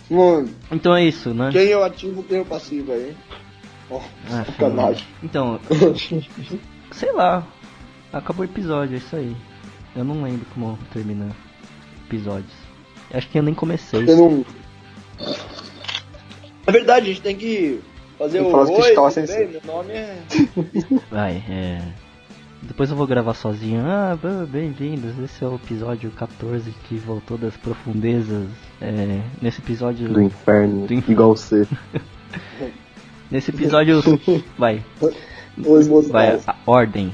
Mano, Então é isso, né? quem é o ativo, quem é o passivo aí? Ó, sacanagem. Então, sei lá. Acabou o episódio, é isso aí. Eu não lembro como termina episódios. Acho que eu nem comecei. Eu não... Na verdade, a gente tem que fazer Tem que o falar os oi, Critical tudo Sensei. bem? Meu nome é... Vai, Depois eu vou gravar sozinho. Bem-vindos. Esse é o episódio 14 que voltou das profundezas. Nesse episódio... Do inferno, igual você. Nesse episódio... Vai, Os moços. a ordem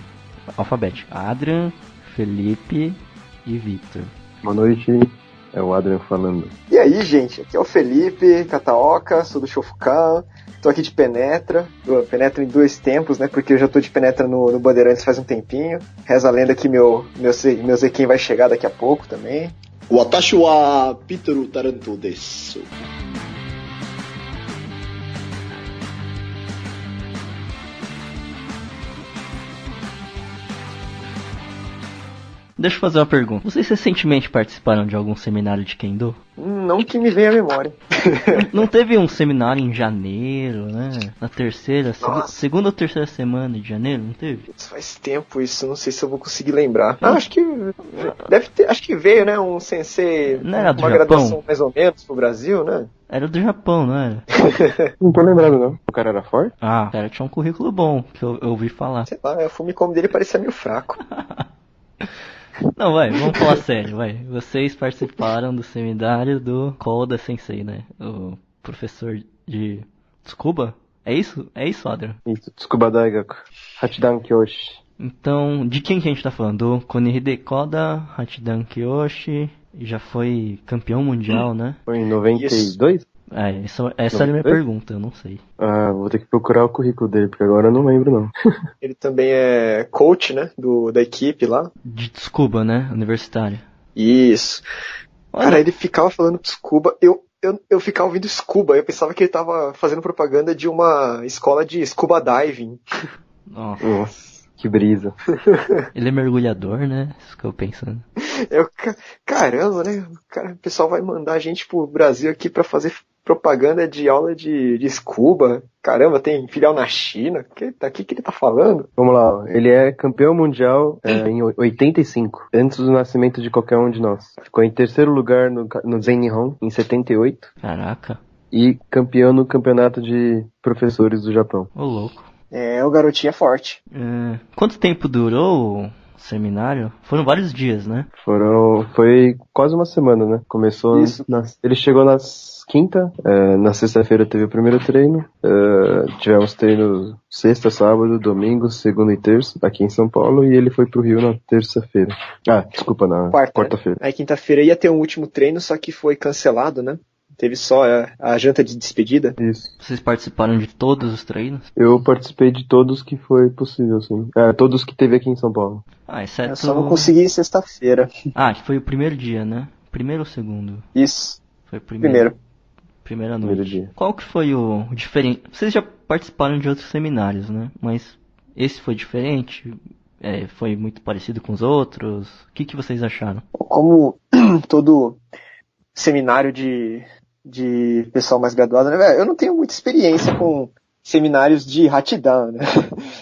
alfabética. Adrian, Felipe e Victor. Boa noite, é o Adrian falando. E aí, gente, aqui é o Felipe Kataoka, sou do Shofukan, tô aqui de Penetra, Penetra em 2 tempos, né, porque eu já tô de Penetra no Bandeirantes faz um tempinho. Reza a lenda que meu Zequim vai chegar daqui a pouco também. Watashi wa Piteru Taranto desu. Deixa eu fazer uma pergunta. Vocês recentemente participaram de algum seminário de Kendo? Não que me venha à memória. Não teve um seminário em janeiro, né? Na terceira, Nossa. segunda ou terceira semana de janeiro, não teve? Putz, faz tempo isso, não sei se eu vou conseguir lembrar. Acho que deve ter, acho que veio, né, um sensei Não era do uma Japão? graduação mais ou menos pro Brasil, né? Era do Japão, não era? Não tô lembrado não. O cara era forte? Ah, o cara tinha um currículo bom, que eu ouvi falar. Sei lá, o Fumicom dele parecia meio fraco. Não, vamos falar sério, vai. Vocês participaram do seminário do Koda Sensei, né? O professor de Tsukuba? É isso? É isso, Adrian? Isso, Tsukuba Daigaku. Hachidan Kyoshi. Então, de quem que a gente tá falando? Do Konihide Koda, Hachidan Kiyoshi, já foi campeão mundial, né? Foi em 92? Essa era a minha pergunta, eu não sei. Ah, vou ter que procurar o currículo dele, porque agora eu não lembro não. Ele também é coach, né, da equipe lá. De Tsukuba, né? Universitário. Isso. Olha. Cara, ele ficava falando Tsukuba, eu ficava ouvindo Scuba, eu pensava que ele tava fazendo propaganda de uma escola de scuba diving. Nossa, que brisa. Ele é mergulhador, né? Isso que eu pensando. Caramba, né? O pessoal vai mandar a gente pro Brasil aqui pra fazer propaganda de aula de scuba. Caramba, tem filial na China. O que ele tá falando? Vamos lá, ó. Ele é campeão mundial em 85, antes do nascimento de qualquer um de nós. Ficou em terceiro lugar no Zen Nihon, em 78. Caraca, E campeão no campeonato de professores do Japão. ô louco. O garotinho é forte. Quanto tempo durou o seminário? Foram vários dias, né? Foi quase uma semana, né? Começou Isso. Ele chegou na quinta, na sexta-feira teve o primeiro treino, tivemos treinos sexta, sábado, domingo, segunda e terça, aqui em São Paulo, e ele foi pro Rio na terça-feira. Ah, desculpa, na quarta-feira. Aí quinta-feira ia ter um último treino, só que foi cancelado, né? Teve só a janta de despedida. Isso. Vocês participaram de todos os treinos? Eu participei de todos que foi possível, sim. Todos que teve aqui em São Paulo. Exceto... Eu só não consegui ir sexta-feira. Que foi o primeiro dia, né? Primeiro ou segundo? Isso. Foi o primeiro. Primeira noite. Primeiro dia. Qual que foi o diferente? Vocês já participaram de outros seminários, né? Mas esse foi diferente? Foi muito parecido com os outros? O que vocês acharam? Como todo seminário de pessoal mais graduado, né, velho? Eu não tenho muita experiência com seminários de Hachidan, né?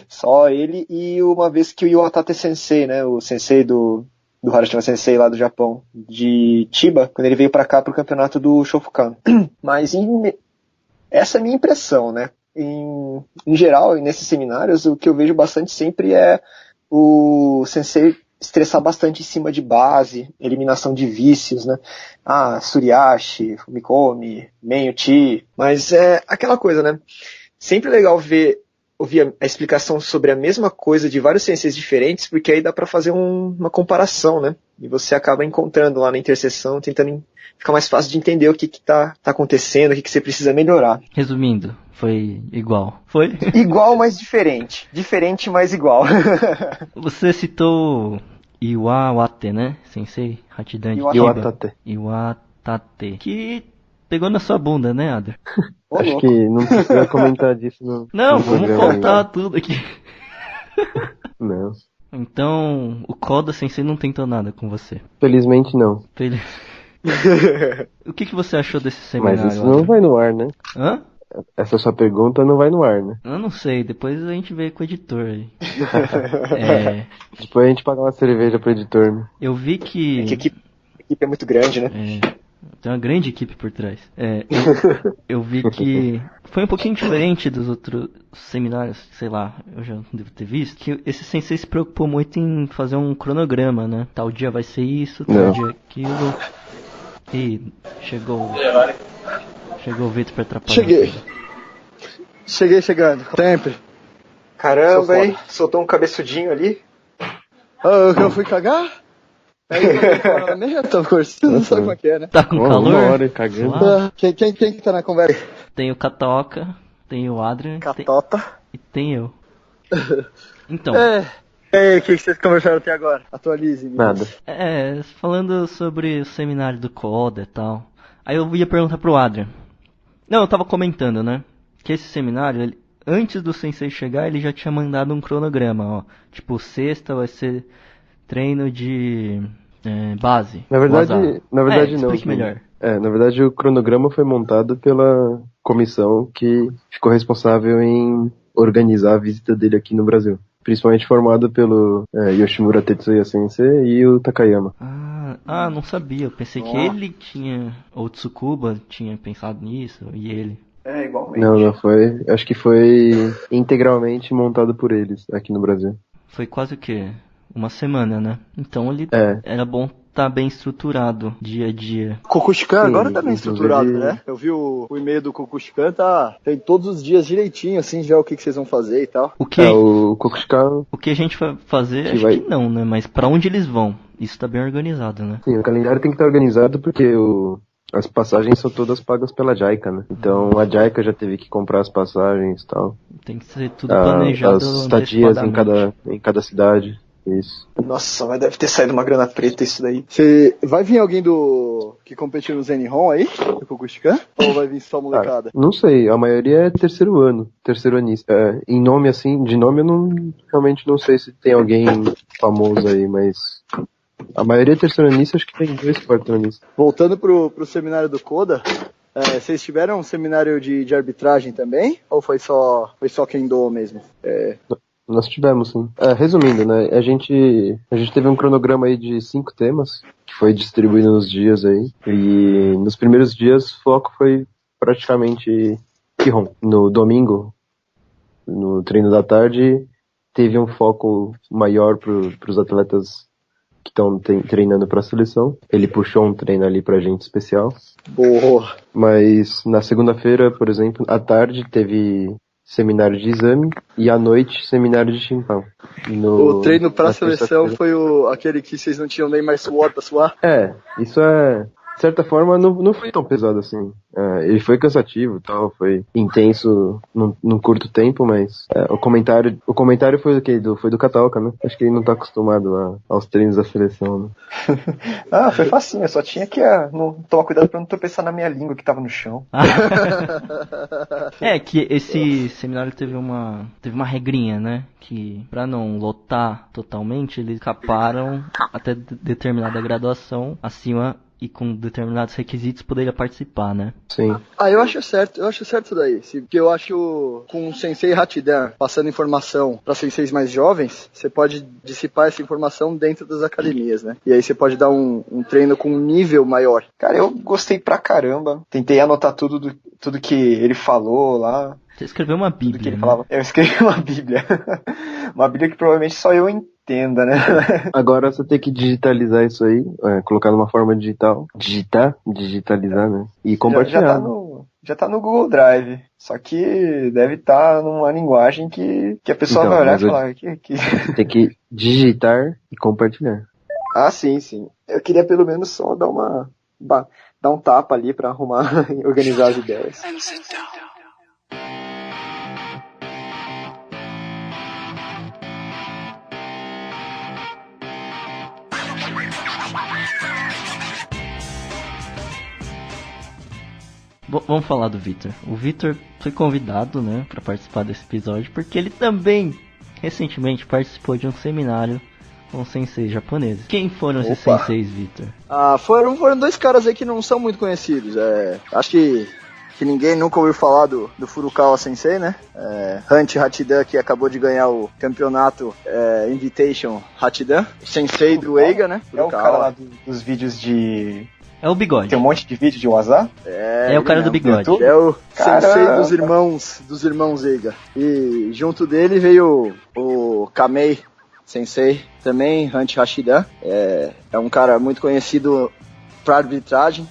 Só ele e uma vez que o Iwatate Sensei, né? O sensei do Harashima Sensei lá do Japão, de Chiba, quando ele veio pra cá pro campeonato do Shofukan. Mas essa é a minha impressão, né? Em geral, nesses seminários, o que eu vejo bastante sempre é o sensei estressar bastante em cima de base, eliminação de vícios, né? Suriashi, Fumikomi, Menyuchi. Mas é aquela coisa, né? Sempre legal ouvir a explicação sobre a mesma coisa de vários senseis diferentes, porque aí dá pra fazer uma comparação, né? E você acaba encontrando lá na interseção, tentando ficar mais fácil de entender o que tá acontecendo, o que você precisa melhorar. Resumindo, foi igual. Foi? Igual, mas diferente. Diferente, mas igual. Você citou Iwawate, né? Sensei Hachidan de Iwatate. Iwatate. Que pegou na sua bunda, né, Adra? Acho que não precisa comentar disso no Vamos programa contar ainda. tudo aqui. Não. Então, o Koda Sensei não tentou nada com você. Felizmente não. O que você achou desse Mas seminário? isso não Adrian? vai no ar, né? Hã? Essa sua pergunta não vai no ar, né? Eu não sei, depois a gente vê com o editor aí. É, Depois a gente paga uma cerveja pro editor, né? eu vi que. É que a equipe é muito grande, né? Tem uma grande equipe por trás. Eu vi que foi um pouquinho diferente dos outros seminários, sei lá, eu já devo ter visto, que esse sensei se preocupou muito em fazer um cronograma, né? Tal dia vai ser isso, tal Não. dia aquilo. E chegou o Vitor pra atrapalhar. Cheguei chegando. Sempre. Caramba, hein? Soltou um cabeçudinho ali. Eu fui cagar? Aí eu mesmo tava conversando, não sabe como é que é, né? Tá com Uma calor? hora cagando. Suave. Quem que tá na conversa? Tem o Catoca, tem o Adrian Catota. e tem eu. Então, Ei, o que vocês conversaram até agora? Atualize-me. Nada. falando sobre o seminário do Coda e tal. Aí eu ia perguntar pro Adrian. Não, eu tava comentando, né? Que esse seminário, antes do sensei chegar, ele já tinha mandado um cronograma, ó. Tipo, sexta vai ser treino de base. Na verdade não. Explique melhor. Na verdade o cronograma foi montado pela comissão que ficou responsável em organizar a visita dele aqui no Brasil. Principalmente formado pelo Yoshimura Tetsuya Sensei e o Takayama. Não sabia. Eu pensei que ele tinha, ou Tsukuba tinha pensado nisso, e ele. É, igualmente. Não foi. Acho que foi integralmente montado por eles aqui no Brasil. Foi quase o quê? Uma semana, né? Então ele era bom estar bem estruturado dia a dia. Kukushkan Sim, agora tá bem inclusive- estruturado, né? Eu vi o e-mail do Kukushkan, tem todos os dias direitinho, assim, já o que vocês vão fazer e tal. O que, O Kokushika, o que a gente vai fazer, Que acho vai- que não, né? Mas pra onde eles vão? Isso tá bem organizado, né? sim, o calendário tem que estar organizado porque as passagens são todas pagas pela JICA, né? Então a JICA já teve que comprar as passagens e tal. Tem que ser tudo planejado As estadias antecipadamente. em cada cidade. Isso. Nossa, mas deve ter saído uma grana preta isso daí. Vai vir alguém que competiu no Zenihon aí, do Kukushkan? Ou vai vir só molecada? Não sei, a maioria é terceiro anista. Em nome assim, de nome eu realmente não sei se tem alguém famoso aí, mas a maioria é terceiro anista, acho que tem 2 quarto anistas. Voltando pro seminário do Koda, vocês tiveram um seminário de arbitragem também? Ou foi só Kendo mesmo? Nós tivemos, sim. Resumindo, né? A gente teve um cronograma aí de 5 temas, que foi distribuído nos dias aí. E nos primeiros dias, o foco foi praticamente Kihon. No domingo, no treino da tarde, teve um foco maior pros atletas que estão treinando para a seleção. Ele puxou um treino ali pra gente especial. Boa. Mas na segunda-feira, por exemplo, à tarde teve seminário de exame e à noite seminário de chimpão. O treino pra na seleção terça-feira- foi aquele que vocês não tinham nem mais suor pra suar? Isso de certa forma não foi tão pesado assim. Ele foi cansativo e tal, foi intenso num curto tempo, mas o comentário foi do quê? Foi do Kataoka, né? Acho que ele não tá acostumado aos treinos da seleção, né? Foi facinho, eu só tinha que não tomar cuidado pra não tropeçar na minha língua que tava no chão. Que esse seminário teve uma regrinha, né? Que pra não lotar totalmente, eles caparam até determinada graduação acima e com determinados requisitos poderia participar, né? Sim. Eu acho certo isso daí. Porque eu acho com o Sensei Hatidan passando informação para senseis mais jovens, você pode dissipar essa informação dentro das academias, né? E aí você pode dar um treino com um nível maior. Cara, eu gostei pra caramba. Tentei anotar tudo que ele falou lá. Você escreveu uma Tudo que bíblia, ele né? falava. Eu escrevi uma bíblia. Uma bíblia que provavelmente só eu entenda, né? Agora você tem que digitalizar isso aí, colocar numa forma digital. Digitalizar, né? E compartilhar. Já tá no Google Drive. Só que deve estar numa linguagem que a pessoa Então, vai olhar e mas falar que... Tem que digitar e compartilhar. Sim. Eu queria pelo menos só dar um tapa ali pra arrumar e organizar as ideias. Vamos falar do Vitor. O Vitor foi convidado, né, para participar desse episódio porque ele também recentemente participou de um seminário com senseis japoneses. Quem foram esses Opa. senseis, Victor? Foram 2 caras aí que não são muito conhecidos. Acho que ninguém nunca ouviu falar do Furukawa Sensei, né? Hunt Hachidan, que acabou de ganhar o campeonato Invitation Hachidan. O Sensei do Eiga, né? É o cara lá dos vídeos de... É o bigode. Tem um monte de vídeo de Waza? É o cara do bigode. É o Sensei Caramba. dos irmãos Eiga. E junto dele veio o Kamei Sensei, também Hunt Hachidan. É um cara muito conhecido para arbitragem.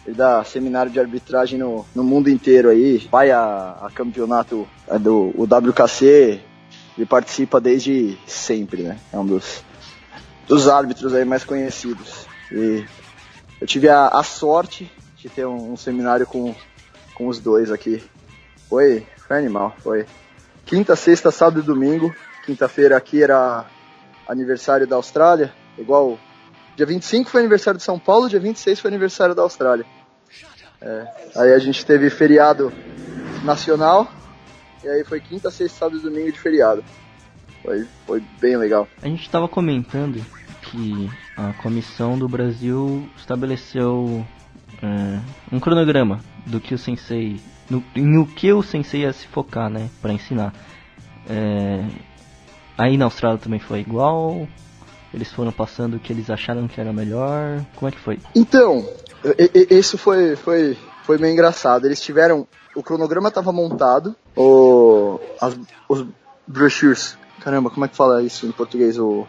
Ele dá seminário de arbitragem no mundo inteiro aí. Vai a campeonato do WKC. Ele participa desde sempre, né? É um dos árbitros aí mais conhecidos. E eu tive a sorte de ter um seminário com os dois aqui. Foi animal, foi. Quinta, sexta, sábado e domingo. Quinta-feira aqui era aniversário da Austrália. Igual, dia 25 foi aniversário de São Paulo, dia 26 foi aniversário da Austrália. Aí a gente teve feriado nacional. E aí foi quinta, sexta, sábado e domingo de feriado. Foi bem legal. A gente estava comentando que a comissão do Brasil estabeleceu um cronograma do que o sensei, no que o sensei ia se focar, né, para ensinar. Aí na Austrália também foi igual? Eles foram passando o que eles acharam que era melhor? Como é que foi? Então, isso foi meio engraçado. Eles tiveram... O cronograma estava montado, os brochures... Caramba, como é que fala isso em português? O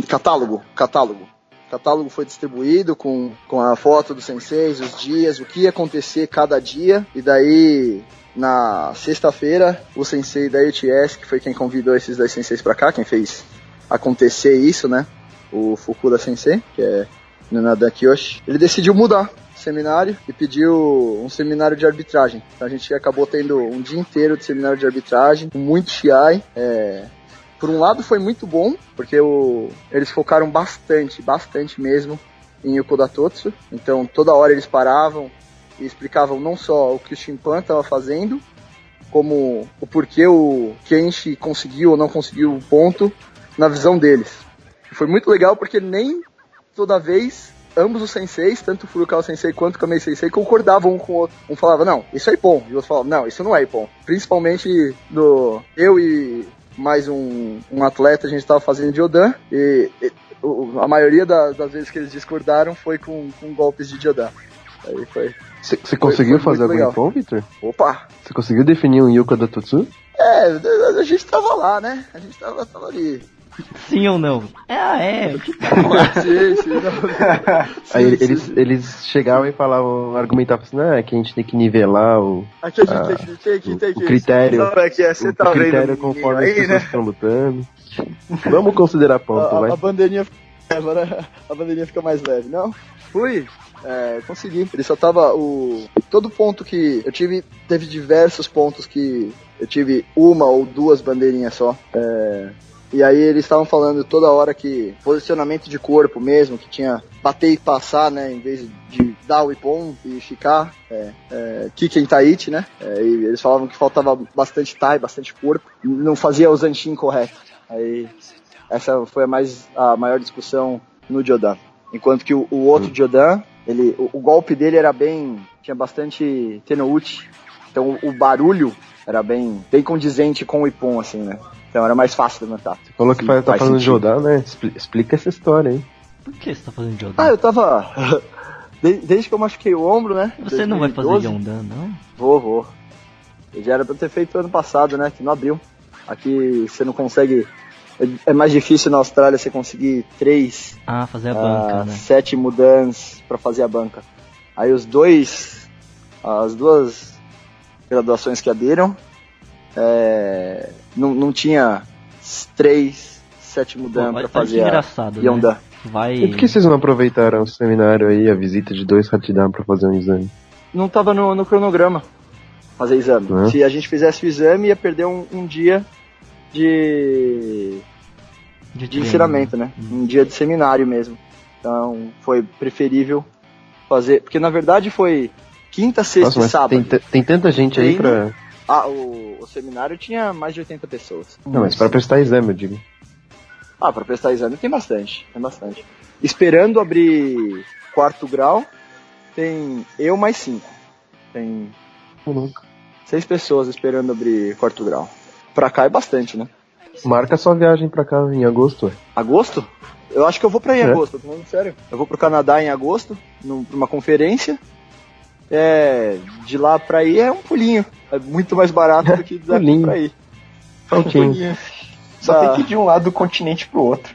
catálogo. O catálogo foi distribuído com a foto dos senseis, os dias, o que ia acontecer cada dia. E daí, na sexta-feira, o sensei da UTS, que foi quem convidou esses 2 senseis pra cá, quem fez acontecer isso, né? O Fukuda Sensei, que é Nanadan Kiyoshi, ele decidiu mudar o seminário e pediu um seminário de arbitragem. Então a gente acabou tendo um dia inteiro de seminário de arbitragem, com muito shiai. Por um lado foi muito bom, porque eles focaram bastante mesmo em Yokota Totsu. Então toda hora eles paravam e explicavam não só o que o Shimpan estava fazendo, como o porquê o Kenshi conseguiu ou não conseguiu o ponto na visão deles. E foi muito legal porque nem toda vez ambos os senseis, tanto o Furukawa Sensei quanto o Kamei Sensei, concordavam um com o outro. Um falava, não, isso é Ippon. E o outro falava, não, isso não é Ippon. Principalmente eu e mais um atleta, a gente estava fazendo Jodan, e a maioria das vezes que eles discordaram foi com golpes de Jodan. Aí foi. Você conseguiu foi fazer algum legal. Ippon, Victor? Opa! Você conseguiu definir um Yokota Totsu? A gente tava lá, né? A gente tava ali. Sim ou não? Que tal? Sim, Aí eles chegavam e falavam, argumentavam assim, que a gente tem que nivelar Aqui a gente tem que o critério. Sabe o que é? Você O tá critério vendo conforme aí, as pessoas né? estão lutando. Vamos considerar ponto, vai. A bandeirinha agora a bandeirinha fica mais leve, não? Fui. Consegui. Ele só tava todo ponto que eu tive, teve diversos pontos que eu tive uma ou 2 bandeirinhas só. E aí eles estavam falando toda hora que posicionamento de corpo mesmo, que tinha bater e passar, né, em vez de dar o Ippon e ficar, Kiken Taichi, né, e eles falavam que faltava bastante Tai, bastante corpo, não fazia o Zanshin correto. Aí essa foi a maior discussão no Jodan. Enquanto que o outro Jodan, o golpe dele era tinha bastante tenouchi, então o barulho era bem condizente com o Ippon, assim, né. Então era mais fácil levantar. Você falou que tá fazendo Jodan, né? Explica essa história aí. Por que você tá fazendo Jodan? Eu tava... Desde que eu machuquei o ombro, né? Você 2012. Não vai fazer Jodan, não? Vou. Eu já era pra ter feito ano passado, né? Que não abriu. Aqui você não consegue... É mais difícil na Austrália você conseguir 3... fazer a banca, né? 7 mudanças pra fazer a banca. Aí as 2 graduações que abriram... Não tinha 3, 7 mudanças pra fazer engraçado, Yondan. Né? E por que vocês não aproveitaram o seminário aí, a visita de 2 Hatidan pra fazer um exame? Não tava no cronograma fazer exame. Se a gente fizesse o exame, ia perder um dia de ensinamento, né? Um dia de seminário mesmo. Então foi preferível fazer, porque na verdade foi quinta, sexta e sábado. Tem tanta gente aí pra... O seminário tinha mais de 80 pessoas. Não, mas para prestar exame, eu digo. Ah, pra prestar exame tem bastante. Esperando abrir 4º grau, tem eu mais 5. Tem 6 pessoas esperando abrir 4º grau. Pra cá é bastante, né? Marca sua viagem pra cá em agosto, ué. Agosto? Eu acho que eu vou pra aí em agosto, tô falando sério. Eu vou pro Canadá em agosto, pra uma conferência. De lá pra aí é um pulinho. É muito mais barato do que daqui pra aí. Pulinho. Só tem que ir de um lado do continente pro outro.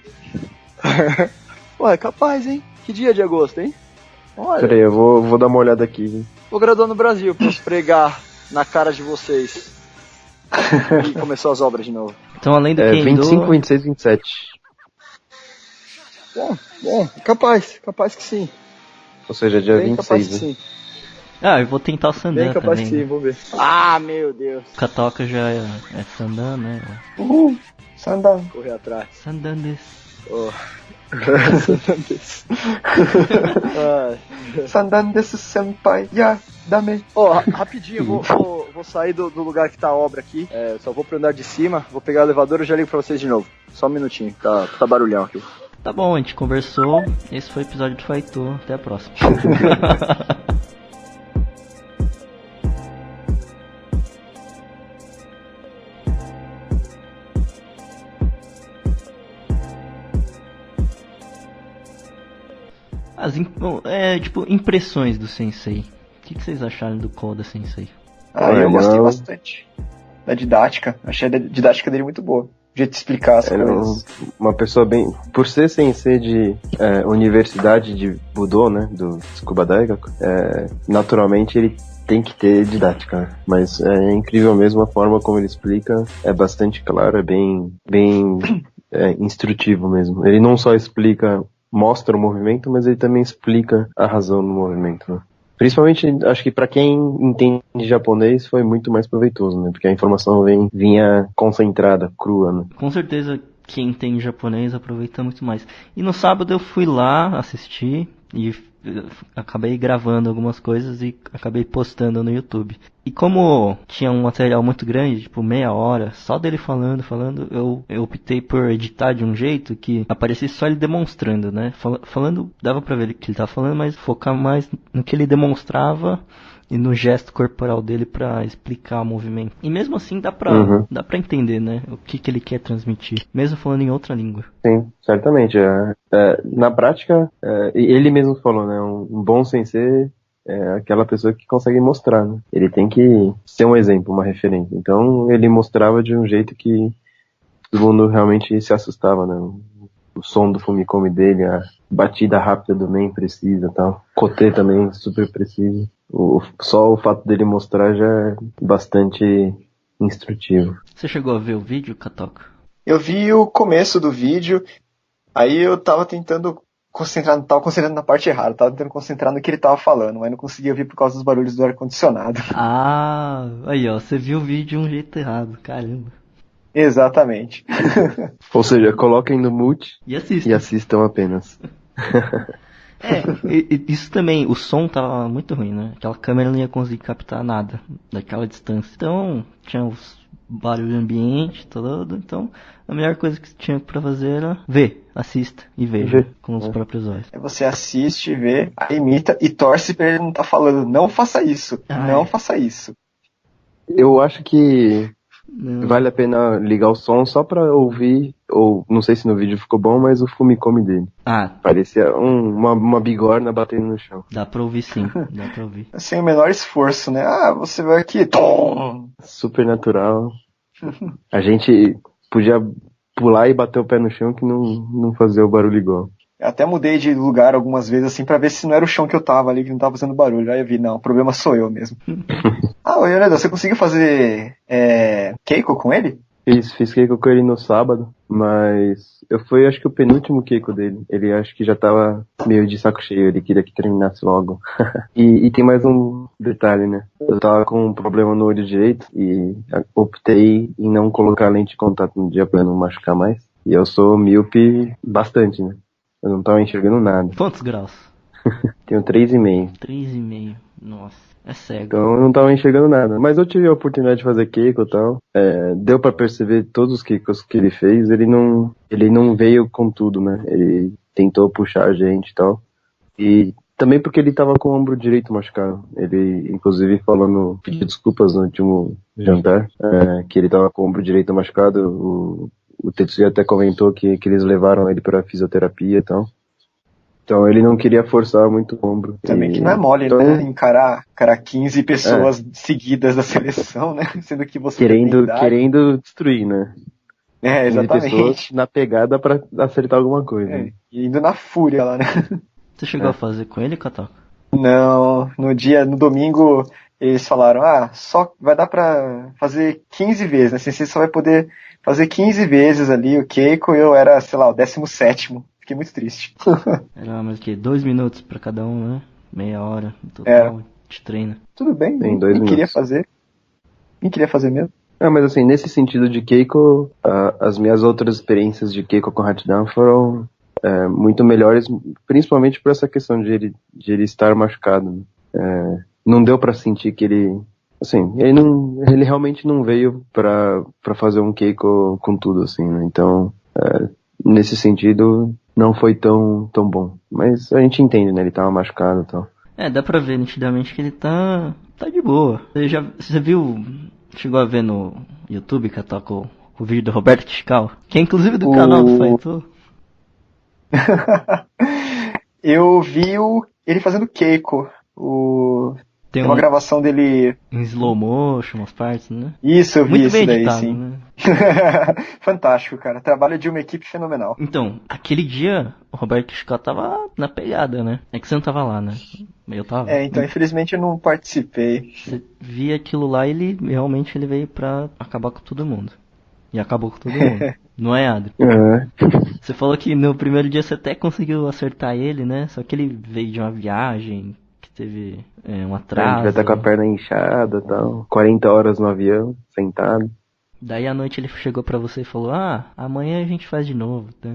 Pô, é capaz, hein? Que dia de agosto, hein? Olha. Peraí, eu vou dar uma olhada aqui, hein? Vou graduar no Brasil pra esfregar na cara de vocês. E começou as obras de novo. Então, além do 25, 26, 27. Bom, capaz que sim. Ou seja, dia Bem 26, capaz que né? sim. Ah, eu vou tentar o Sandan Bem capaz também. que sim, vamos ver. Ah, meu Deus. Katoka já é Sandan, né? Sandan. Correr atrás. Sandan Oh. Sandan desu senpai, ya, dame. Rapidinho, vou sair do lugar que tá a obra aqui. Só vou pro andar de cima, vou pegar o elevador e já ligo pra vocês de novo. Só um minutinho, tá barulhão aqui. Tá bom, a gente conversou. Esse foi o episódio do Faitu. Até a próxima. Impressões do Sensei. O que vocês acharam do Koda Sensei? Eu gostei bastante da didática. Achei a didática dele muito boa. O jeito de explicar as coisas. Uma pessoa bem... Por ser Sensei de Universidade de Budô, né? Do Tsukuba Daigaku, naturalmente ele tem que ter didática, né? Mas é incrível mesmo a forma como ele explica. É bastante claro, é bem instrutivo mesmo. Ele não só mostra o movimento, mas ele também explica a razão do movimento, né? Principalmente, acho que pra quem entende japonês foi muito mais proveitoso, né? Porque a informação vinha concentrada, crua, né? Com certeza, quem entende japonês aproveita muito mais. E no sábado eu fui lá assistir e acabei gravando algumas coisas e acabei postando no YouTube. E como tinha um material muito grande, tipo meia hora, só dele falando, eu optei por editar de um jeito que aparecesse só ele demonstrando, né? Falando, dava pra ver o que ele tava falando, mas focar mais no que ele demonstrava e no gesto corporal dele pra explicar o movimento. E mesmo assim dá pra entender, né? O que ele quer transmitir, mesmo falando em outra língua. Sim, certamente. Na prática, ele mesmo falou, né? Um bom sensei é aquela pessoa que consegue mostrar, né? Ele tem que ser um exemplo, uma referência. Então ele mostrava de um jeito que todo mundo realmente se assustava, né? O som do Fumikome dele, a batida rápida do Men precisa, tal. Kote também super preciso. Só o fato dele mostrar já é bastante instrutivo. Você chegou a ver o vídeo, Katoka? Eu vi o começo do vídeo, aí eu tava tentando tava concentrando na parte errada, tava tentando concentrar no que ele tava falando, mas não conseguia ouvir por causa dos barulhos do ar-condicionado. Ah, aí ó, você viu o vídeo de um jeito errado, caramba. Exatamente. Ou seja, coloquem no mute e assistam apenas. Isso também, o som tava muito ruim, né? Aquela câmera não ia conseguir captar nada daquela distância. Então, tinha os barulho ambiente todo, então a melhor coisa que tinha pra fazer era assista e veja com os próprios olhos. Você assiste, vê, imita e torce pra ele não tá falando, não faça isso, faça isso. Eu acho que vale a pena ligar o som só pra ouvir, ou não sei se no vídeo ficou bom, mas o Fumikome dele. Parecia uma bigorna batendo no chão. Dá pra ouvir sim, dá pra ouvir. Sem o menor esforço, né? Você vai aqui, tom! Super natural. A gente podia pular e bater o pé no chão que não fazia o barulho igual. Eu até mudei de lugar algumas vezes, assim, pra ver se não era o chão que eu tava ali, que não tava fazendo barulho. Aí eu vi, não, o problema sou eu mesmo. Leonardo, você conseguiu fazer Keiko com ele? Fiz Keiko com ele no sábado, mas eu fui, acho que o penúltimo Keiko dele. Ele acho que já tava meio de saco cheio, ele queria que terminasse logo. E tem mais um detalhe, né? Eu tava com um problema no olho direito e optei em não colocar lente de contato no dia pra não machucar mais. E eu sou míope bastante, né? Eu não tava enxergando nada. Quantos graus? Tenho 3,5. 3,5, nossa. É cego. Então eu não tava enxergando nada. Mas eu tive a oportunidade de fazer Keiko e tal. Deu pra perceber todos os Keikos que ele fez. Ele não veio com tudo, né? Ele tentou puxar a gente e tal. E também porque ele tava com o ombro direito machucado. Ele, inclusive, pediu desculpas no último jantar, que ele tava com o ombro direito machucado. O Tetsuya até comentou que eles levaram ele pra fisioterapia e tal. Então ele não queria forçar muito o ombro. Também que não é mole, então, né? Encarar 15 pessoas seguidas da seleção, né? Sendo que você querendo destruir, né? 15 exatamente. pessoas na pegada pra acertar alguma coisa. E indo na fúria lá, né? Você chegou a fazer com ele, Katoka? Não, no domingo eles falaram, só vai dar pra fazer 15 vezes, né? Você só vai poder fazer 15 vezes ali o Keiko, e eu era, sei lá, o 17º. Fiquei muito triste. Era mais que 2 minutos pra cada um, né? Meia hora no total de treino. Tudo bem, Em 2 nem minutos. queria fazer. Nem queria fazer mesmo. Mas assim, nesse sentido de Keiko, as minhas outras experiências de Keiko com Hatchidan foram muito melhores, principalmente por essa questão de ele estar machucado. Não deu pra sentir que ele... Assim, ele realmente não veio pra fazer um Keiko com tudo, assim, né? Então, nesse sentido, não foi tão bom. Mas a gente entende, né? Ele tava machucado e tal. Dá pra ver nitidamente que ele tá de boa. Você viu, chegou a ver no YouTube, Katoka, o vídeo do Roberto Chical? Que é inclusive do canal do Saito. Eu vi ele fazendo Keiko. Tem uma gravação dele em slow motion, umas partes, né? Isso, eu vi muito isso bem daí, editado, sim. Né? Fantástico, cara. Trabalho de uma equipe fenomenal. Então, aquele dia, o Roberto Chical tava na pegada, né? É que você não tava lá, né? Eu tava. Então, infelizmente eu não participei. Você via aquilo lá, ele veio pra acabar com todo mundo. E acabou com todo mundo. Não é, Adri? Você falou que no primeiro dia você até conseguiu acertar ele, né? Só que ele veio de uma viagem, que teve um atraso. A gente vai estar com a perna inchada e tal. 40 horas no avião, sentado. Daí à noite ele chegou pra você e falou, amanhã a gente faz de novo, tá?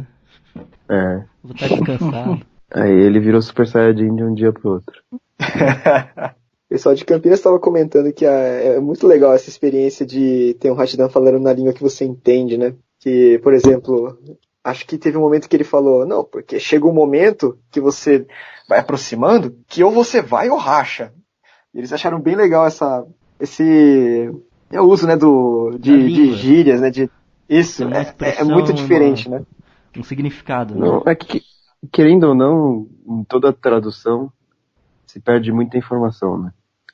Vou estar descansado. Aí ele virou Super Saiyajin de um dia pro outro. O pessoal de Campinas estava comentando que é muito legal essa experiência de ter um Hatchidan falando na língua que você entende, né? Que, por exemplo, acho que teve um momento que ele falou, não, porque chega um momento que você vai aproximando, que ou você vai ou racha. E eles acharam bem legal esse uso, né, de gírias, né? Isso, é muito diferente, né? Um significado, né? Não, é que, querendo ou não, em toda tradução, se perde muita informação, né?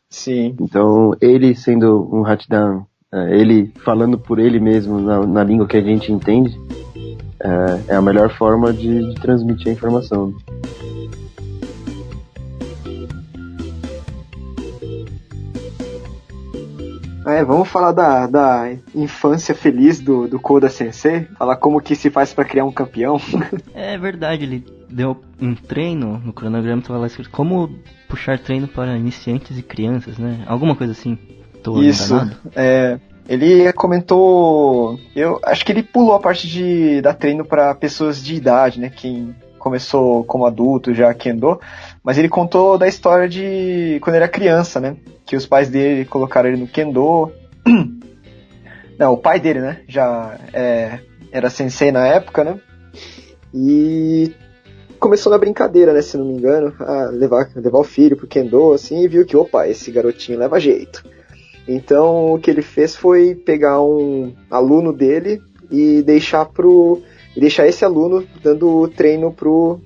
Sim. Então, ele sendo um Hatchidan, ele falando por ele mesmo na língua que a gente entende, é a melhor forma de transmitir a informação. Vamos falar da infância feliz do Koda Sensei, falar como que se faz pra criar um campeão. É verdade, ele deu um treino, no cronograma tava lá escrito como puxar treino para iniciantes e crianças, né? Alguma coisa assim. Tô enganado? Ele comentou, eu acho que ele pulou a parte de dar treino para pessoas de idade, né? Quem começou como adulto já Kendo, mas ele contou da história de quando ele era criança, né? Que os pais dele colocaram ele no Kendo. Não, o pai dele, né? Já era sensei na época, né? E começou na brincadeira, né? Se não me engano, a levar o filho pro Kendo, assim, e viu que, opa, esse garotinho leva jeito. Então, o que ele fez foi pegar um aluno dele e deixar esse aluno dando treino pro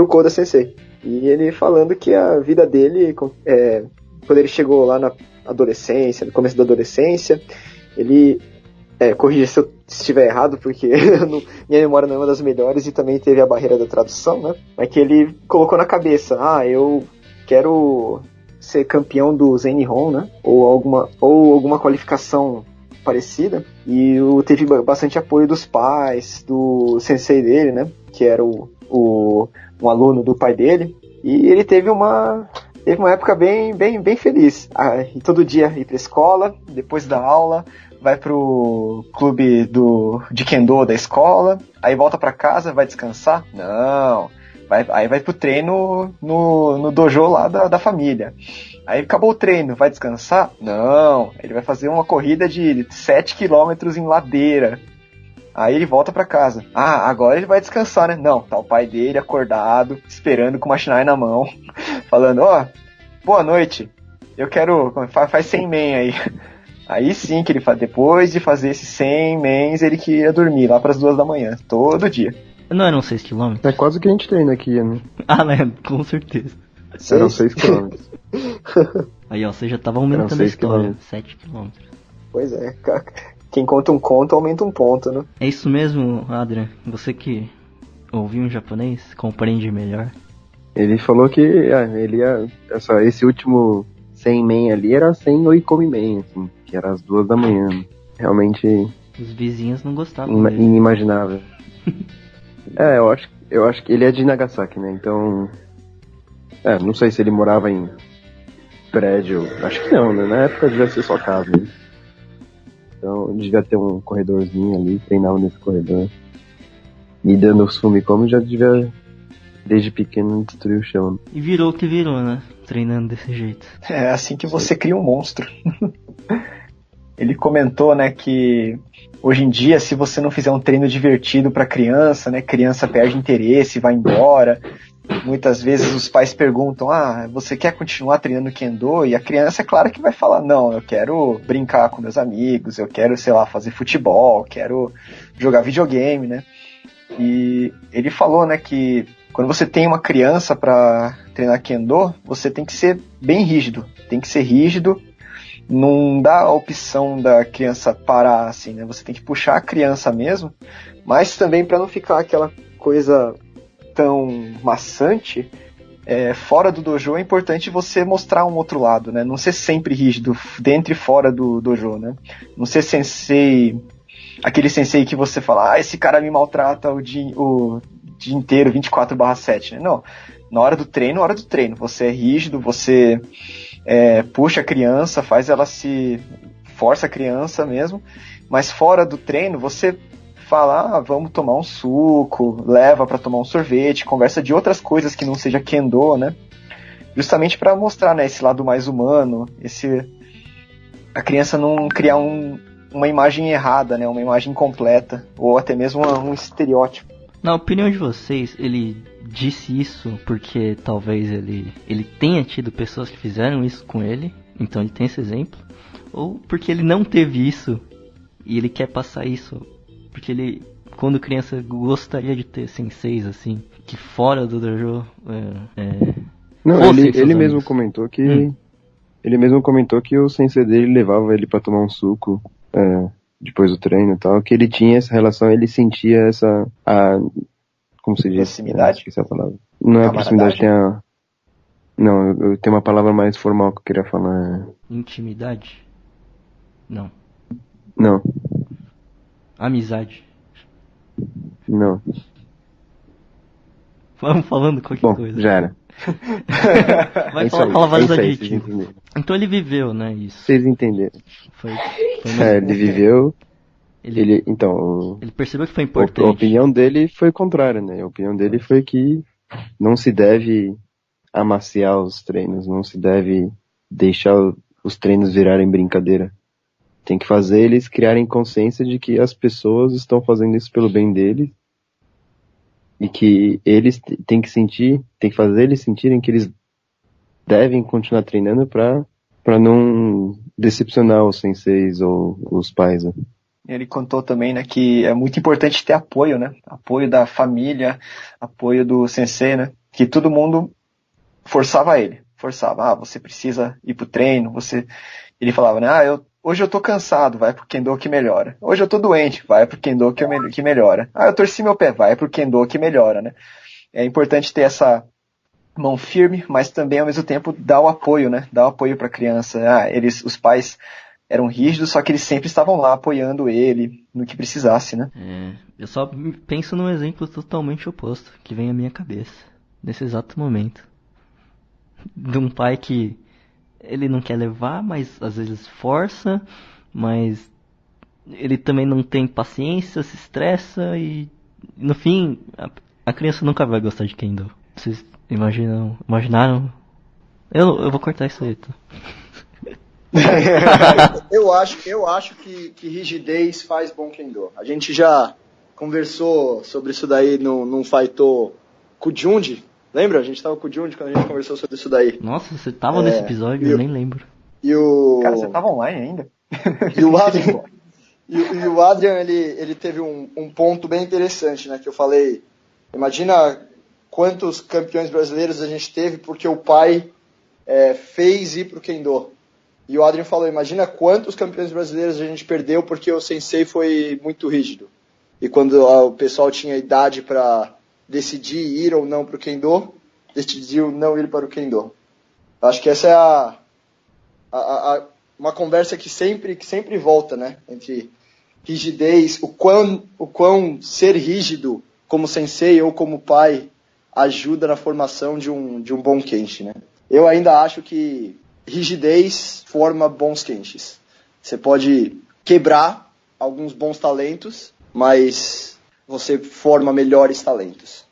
Koda Sensei. E ele falando que a vida dele, quando ele chegou lá na adolescência, no começo da adolescência, ele, corrija se eu estiver errado, porque minha memória não é uma das melhores e também teve a barreira da tradução, né? Mas que ele colocou na cabeça, eu quero ser campeão do Zen Nihon, né? Ou alguma qualificação parecida. E teve bastante apoio dos pais, do sensei dele, né? Que era um aluno do pai dele. E ele teve uma época bem feliz. E todo dia ir pra escola, depois da aula, vai pro clube de Kendo da escola, aí volta pra casa, vai descansar? Não. Aí vai pro treino no dojo lá da família. Aí acabou o treino, vai descansar? Não, ele vai fazer uma corrida de 7 quilômetros em ladeira. Aí ele volta pra casa. Ah, agora ele vai descansar, né? Não, tá o pai dele acordado, esperando com uma Shinai na mão, falando, ó, boa noite, eu quero, faz 100 men aí. Aí sim que ele faz, depois de fazer esses 100 mens, ele queria dormir lá pras 2 da manhã, todo dia. Não eram 6 km? É quase o que a gente treina aqui, né? Ah, né? Com certeza. Eram 6 km. Aí, ó, você já tava aumentando a 6 história. quilômetros. 7 km. Pois é, quem conta um conto aumenta um ponto, né? É isso mesmo, Adrian? Você que ouviu um japonês, compreende melhor. Ele falou que esse último 100 men ali era 100 oikomi men, assim, que era às 2 da manhã. Realmente Os vizinhos não gostavam dele. inimaginável. Eu acho que ele é de Nagasaki, né? Então, não sei se ele morava em prédio. Acho que não, né? Na época devia ser só casa, né? Então devia ter um corredorzinho ali, treinava nesse corredor. E dando os Fumikomi já devia, desde pequeno, destruir o chão. E virou o que virou, né? Treinando desse jeito. É assim que você cria um monstro. Ele comentou, né, que hoje em dia, se você não fizer um treino divertido pra criança, né, criança perde interesse, vai embora. Muitas vezes os pais perguntam, você quer continuar treinando Kendo? E a criança, é claro que vai falar, não, eu quero brincar com meus amigos, eu quero, sei lá, fazer futebol, quero jogar videogame, né? E ele falou, né, que quando você tem uma criança para treinar Kendo, você tem que ser bem rígido, não dá a opção da criança parar, assim, né? Você tem que puxar a criança mesmo, mas também para não ficar aquela coisa tão maçante, fora do dojo é importante você mostrar um outro lado, né? Não ser sempre rígido, dentro e fora do dojo, né? Não ser sensei, aquele sensei que você fala, esse cara me maltrata o dia inteiro, 24/7, né? Não, na hora do treino, você é rígido, você puxa a criança, força a criança mesmo, mas fora do treino, você fala, vamos tomar um suco, leva pra tomar um sorvete, conversa de outras coisas que não seja Kendo, né? Justamente para mostrar, né, esse lado mais humano, a criança não criar uma imagem errada, né, uma imagem incompleta, ou até mesmo um estereótipo. Na opinião de vocês, ele disse isso porque talvez ele tenha tido pessoas que fizeram isso com ele, então ele tem esse exemplo, ou porque ele não teve isso e ele quer passar isso porque ele, quando criança, gostaria de ter senseis assim, que fora do dojo Não, ele mesmo comentou que ele mesmo comentou que o sensei dele levava ele pra tomar um suco depois do treino e tal, que ele tinha essa relação, ele sentia como se diz? Proximidade? Esqueci a palavra. Não é a proximidade, não, eu tenho uma palavra mais formal que eu queria falar. Intimidade? Não. Amizade? Não. Vamos falando qualquer Bom, coisa. já era. Vai falar vários vocês adjetivos. entenderam. Então ele viveu, né, isso. Vocês entenderam. Foi Ele viveu. Ele percebeu que foi a importante. opinião dele foi contrária, né? A opinião dele foi que não se deve amaciar os treinos, não se deve deixar os treinos virarem brincadeira. Tem que fazer eles criarem consciência de que as pessoas estão fazendo isso pelo bem deles e que eles têm que fazer eles sentirem que eles devem continuar treinando para não decepcionar os senseis ou os pais, né? Ele contou também, né, que é muito importante ter apoio, né? Apoio da família, apoio do sensei, né? Que todo mundo forçava ele. Você precisa ir pro treino, Ele falava, né, hoje eu tô cansado, vai pro Kendo que melhora. Hoje eu tô doente, vai pro Kendo que melhora. Eu torci meu pé, vai pro Kendo que melhora, né? É importante ter essa mão firme, mas também ao mesmo tempo dar o apoio, né? Dar o apoio pra criança. Os pais eram rígidos, só que eles sempre estavam lá apoiando ele no que precisasse, né? Eu só penso num exemplo totalmente oposto, que vem à minha cabeça, nesse exato momento. De um pai que ele não quer levar, mas às vezes força, mas ele também não tem paciência, se estressa e no fim a criança nunca vai gostar de Kendo. Vocês imaginaram Eu vou cortar isso aí, tá? Eu acho que rigidez faz bom Kendo. A gente já conversou sobre isso daí num Faito com o Jundi. Lembra? A gente tava com o Jundi quando a gente conversou sobre isso daí. Nossa, você tava nesse episódio? Eu nem lembro. Cara, você tava online ainda? E o Adrian, e o Adrian ele teve um ponto bem interessante, né? Que eu falei, imagina quantos campeões brasileiros a gente teve porque o pai fez ir pro Kendo. E o Adrian falou, imagina quantos campeões brasileiros a gente perdeu porque o sensei foi muito rígido. E quando o pessoal tinha idade para decidir ir ou não pro Kendo, decidiu não ir para o Kendo. Acho que essa é uma conversa que sempre volta, né? Entre rigidez, o quão ser rígido como sensei ou como pai ajuda na formação de um bom kenshi, né? Eu ainda acho que rigidez forma bons kenshis. Você pode quebrar alguns bons talentos, mas você forma melhores talentos.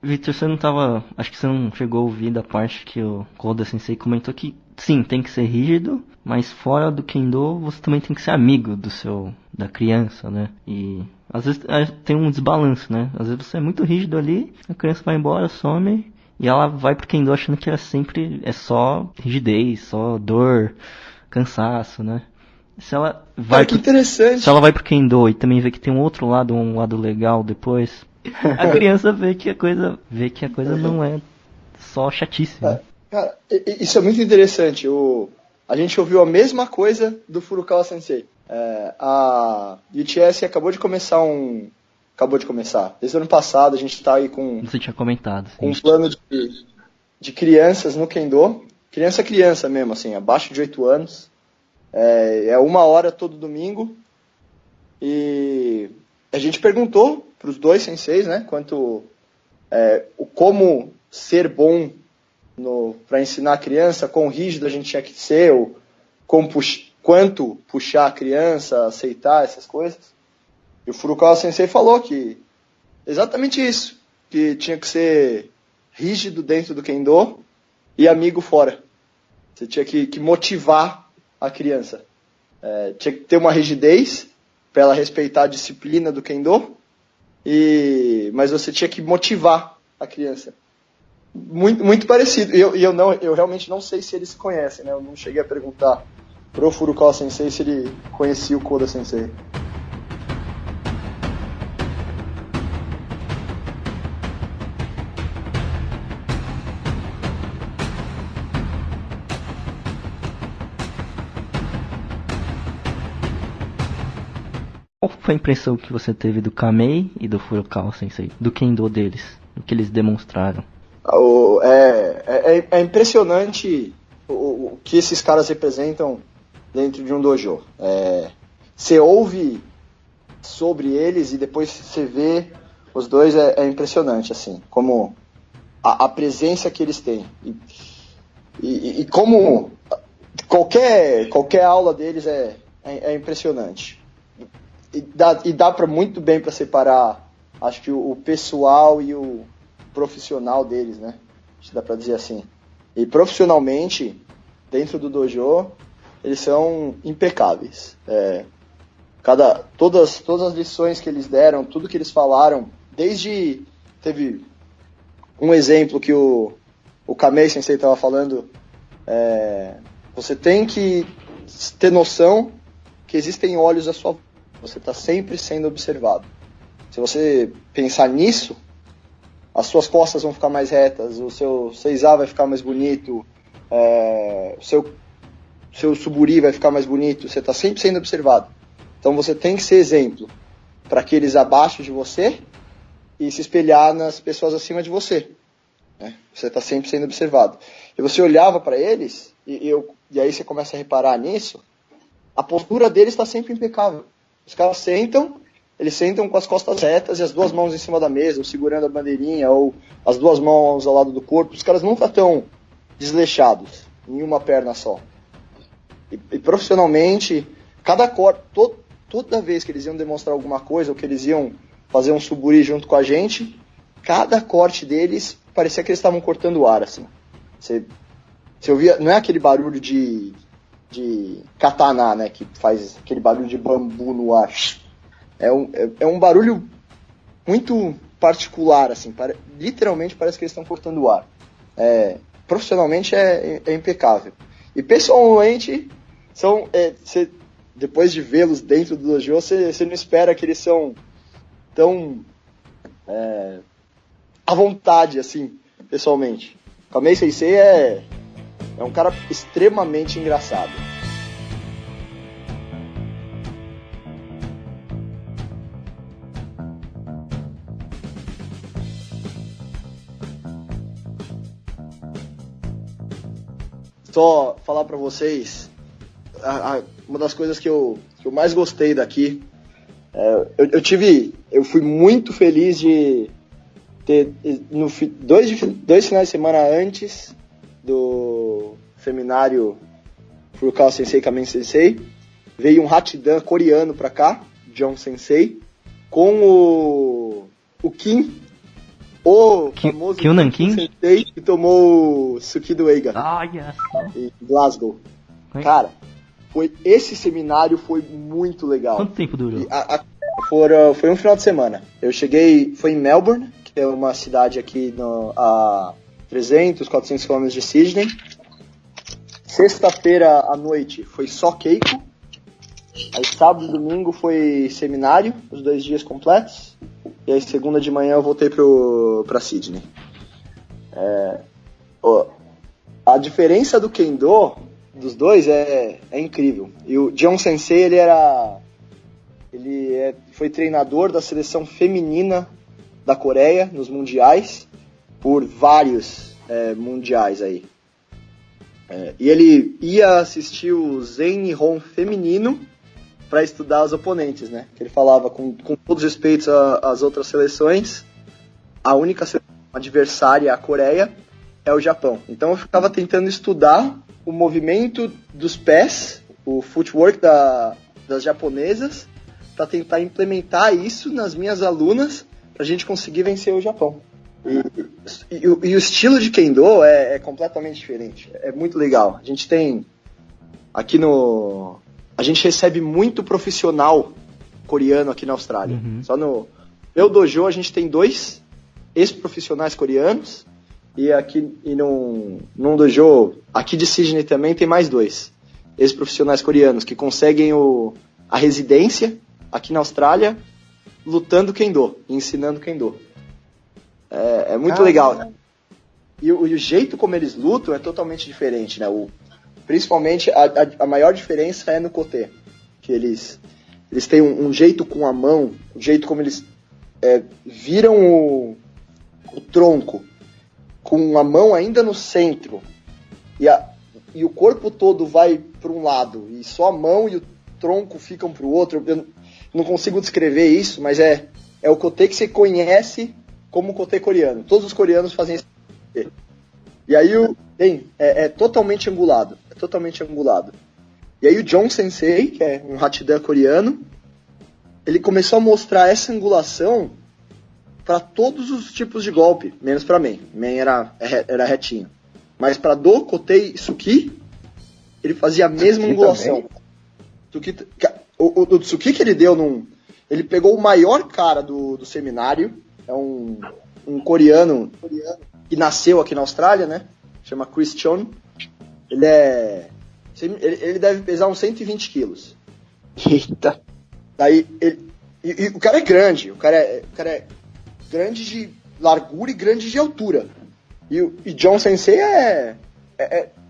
Victor, você não tava... Acho que você não chegou a ouvir da parte que o Koda Sensei comentou que sim, tem que ser rígido, mas fora do Kendo você também tem que ser amigo da criança, né? E às vezes tem um desbalanço, né? Às vezes você é muito rígido ali, a criança vai embora, some, e ela vai pro Kendo achando que é só rigidez, só dor, cansaço, né? Se ela vai que interessante. Se ela vai pro Kendo e também vê que tem um lado legal depois, a criança vê que a coisa não é só chatice, né? Cara, isso é muito interessante. A gente ouviu a mesma coisa do Furukawa Sensei. A UTS acabou de começar. Desde o ano passado a gente está aí com... Você tinha comentado. Com um plano de crianças no Kendo. Criança mesmo, assim, abaixo de 8 anos. É 1 hora todo domingo. E a gente perguntou para os dois senseis, né, como ser bom para ensinar a criança, quão rígido a gente tinha que ser, ou quanto puxar a criança, aceitar essas coisas. E o Furukawa Sensei falou que exatamente isso, que tinha que ser rígido dentro do Kendo e amigo fora. Você tinha que motivar a criança. Tinha que ter uma rigidez para ela respeitar a disciplina do Kendo, mas você tinha que motivar a criança. Muito, muito parecido. Eu realmente não sei se eles se conhecem, né? Eu não cheguei a perguntar pro Furukawa Sensei se ele conhecia o Koda Sensei. Qual foi a impressão que você teve do Kamei e do Furukawa Sensei? Do Kendo deles? Do que eles demonstraram? É impressionante o que esses caras representam dentro de um dojo. Você ouve sobre eles e depois você vê os dois, é impressionante, assim, como a presença que eles têm. E como qualquer aula deles é impressionante. E dá muito bem para separar, acho que o pessoal e o profissional deles, né? Acho que dá para dizer assim. E profissionalmente, dentro do dojo, eles são impecáveis. Todas as lições que eles deram, tudo que eles falaram, teve um exemplo que o Kamei Sensei estava falando, você tem que ter noção que existem olhos à sua volta. Você está sempre sendo observado. Se você pensar nisso, as suas costas vão ficar mais retas, o seu seizá vai ficar mais bonito, o seu suburi vai ficar mais bonito, você está sempre sendo observado. Então você tem que ser exemplo para aqueles abaixo de você e se espelhar nas pessoas acima de você. Né? Você está sempre sendo observado. E você olhava para eles, e aí você começa a reparar nisso, a postura deles está sempre impecável. Os caras sentam, eles sentam com as costas retas e as duas mãos em cima da mesa, ou segurando a bandeirinha, ou as duas mãos ao lado do corpo. Os caras nunca estão desleixados, em uma perna só. E profissionalmente, toda vez que eles iam demonstrar alguma coisa, ou que eles iam fazer um suburi junto com a gente, cada corte deles parecia que eles estavam cortando o ar, assim. Você Você ouvia, não é aquele barulho de katana, né, que faz aquele barulho de bambu no ar. É um barulho muito particular, assim, literalmente parece que eles estão cortando o ar. Profissionalmente é impecável. E pessoalmente, depois de vê-los dentro do dojo, você não espera que eles são tão à vontade, assim, pessoalmente. Kamei Sensei é um cara extremamente engraçado. Só falar pra vocês, uma das coisas que eu mais gostei daqui, eu fui muito feliz de ter, dois finais de semana antes do seminário Furukawa Sensei, Kamen Sensei, veio um Hachidan coreano pra cá, John Sensei, com o Kim, o famoso Kim Nankin Sensei, que tomou o Suki do Eiga em Glasgow. Cara, esse seminário foi muito legal. Quanto tempo durou? Foi um final de semana. Eu cheguei, foi em Melbourne, que é uma cidade aqui a 300, 400 km de Sydney. Sexta-feira à noite foi só Keiko. Aí sábado e domingo foi seminário, os 2 dias completos. E aí segunda de manhã eu voltei pra Sydney. A diferença do Kendo dos dois é incrível. E o John Sensei, foi treinador da seleção feminina da Coreia nos mundiais, por vários mundiais aí. E ele ia assistir o Zen Nihon feminino para estudar os oponentes, né? Que ele falava, com todos os respeitos às outras seleções, a única adversária à Coreia é o Japão. Então eu ficava tentando estudar o movimento dos pés, o footwork das japonesas, para tentar implementar isso nas minhas alunas, para a gente conseguir vencer o Japão. E o estilo de Kendo é completamente diferente. É muito legal. A gente tem aqui a gente recebe muito profissional coreano aqui na Austrália. Só no meu dojo a gente tem 2 ex-profissionais coreanos, e num dojo aqui de Sydney também tem mais 2 ex-profissionais coreanos que conseguem a residência aqui na Austrália lutando Kendo, ensinando Kendo. É muito legal. E o jeito como eles lutam é totalmente diferente, né? Principalmente a maior diferença é no kote, que eles têm um jeito com a mão, um jeito como eles viram o tronco com a mão ainda no centro e o corpo todo vai para um lado e só a mão e o tronco ficam para o outro. Eu não consigo descrever isso, mas é o kote que você conhece como o kote coreano. Todos os coreanos fazem esse kote. E aí é totalmente angulado. É totalmente angulado. E aí o John Sensei, que é um Hachidan coreano, ele começou a mostrar essa angulação para todos os tipos de golpe, menos para Men. Men era retinho. Mas para Do, Kote e Tsuki, ele fazia a mesma angulação. O Tsuki que ele deu ele pegou o maior cara do seminário, é um coreano que nasceu aqui na Austrália, né? Chama Chris Chon. Ele deve pesar uns 120 quilos. Eita! Daí, o cara é grande, o cara é grande de largura e grande de altura. E John Sensei é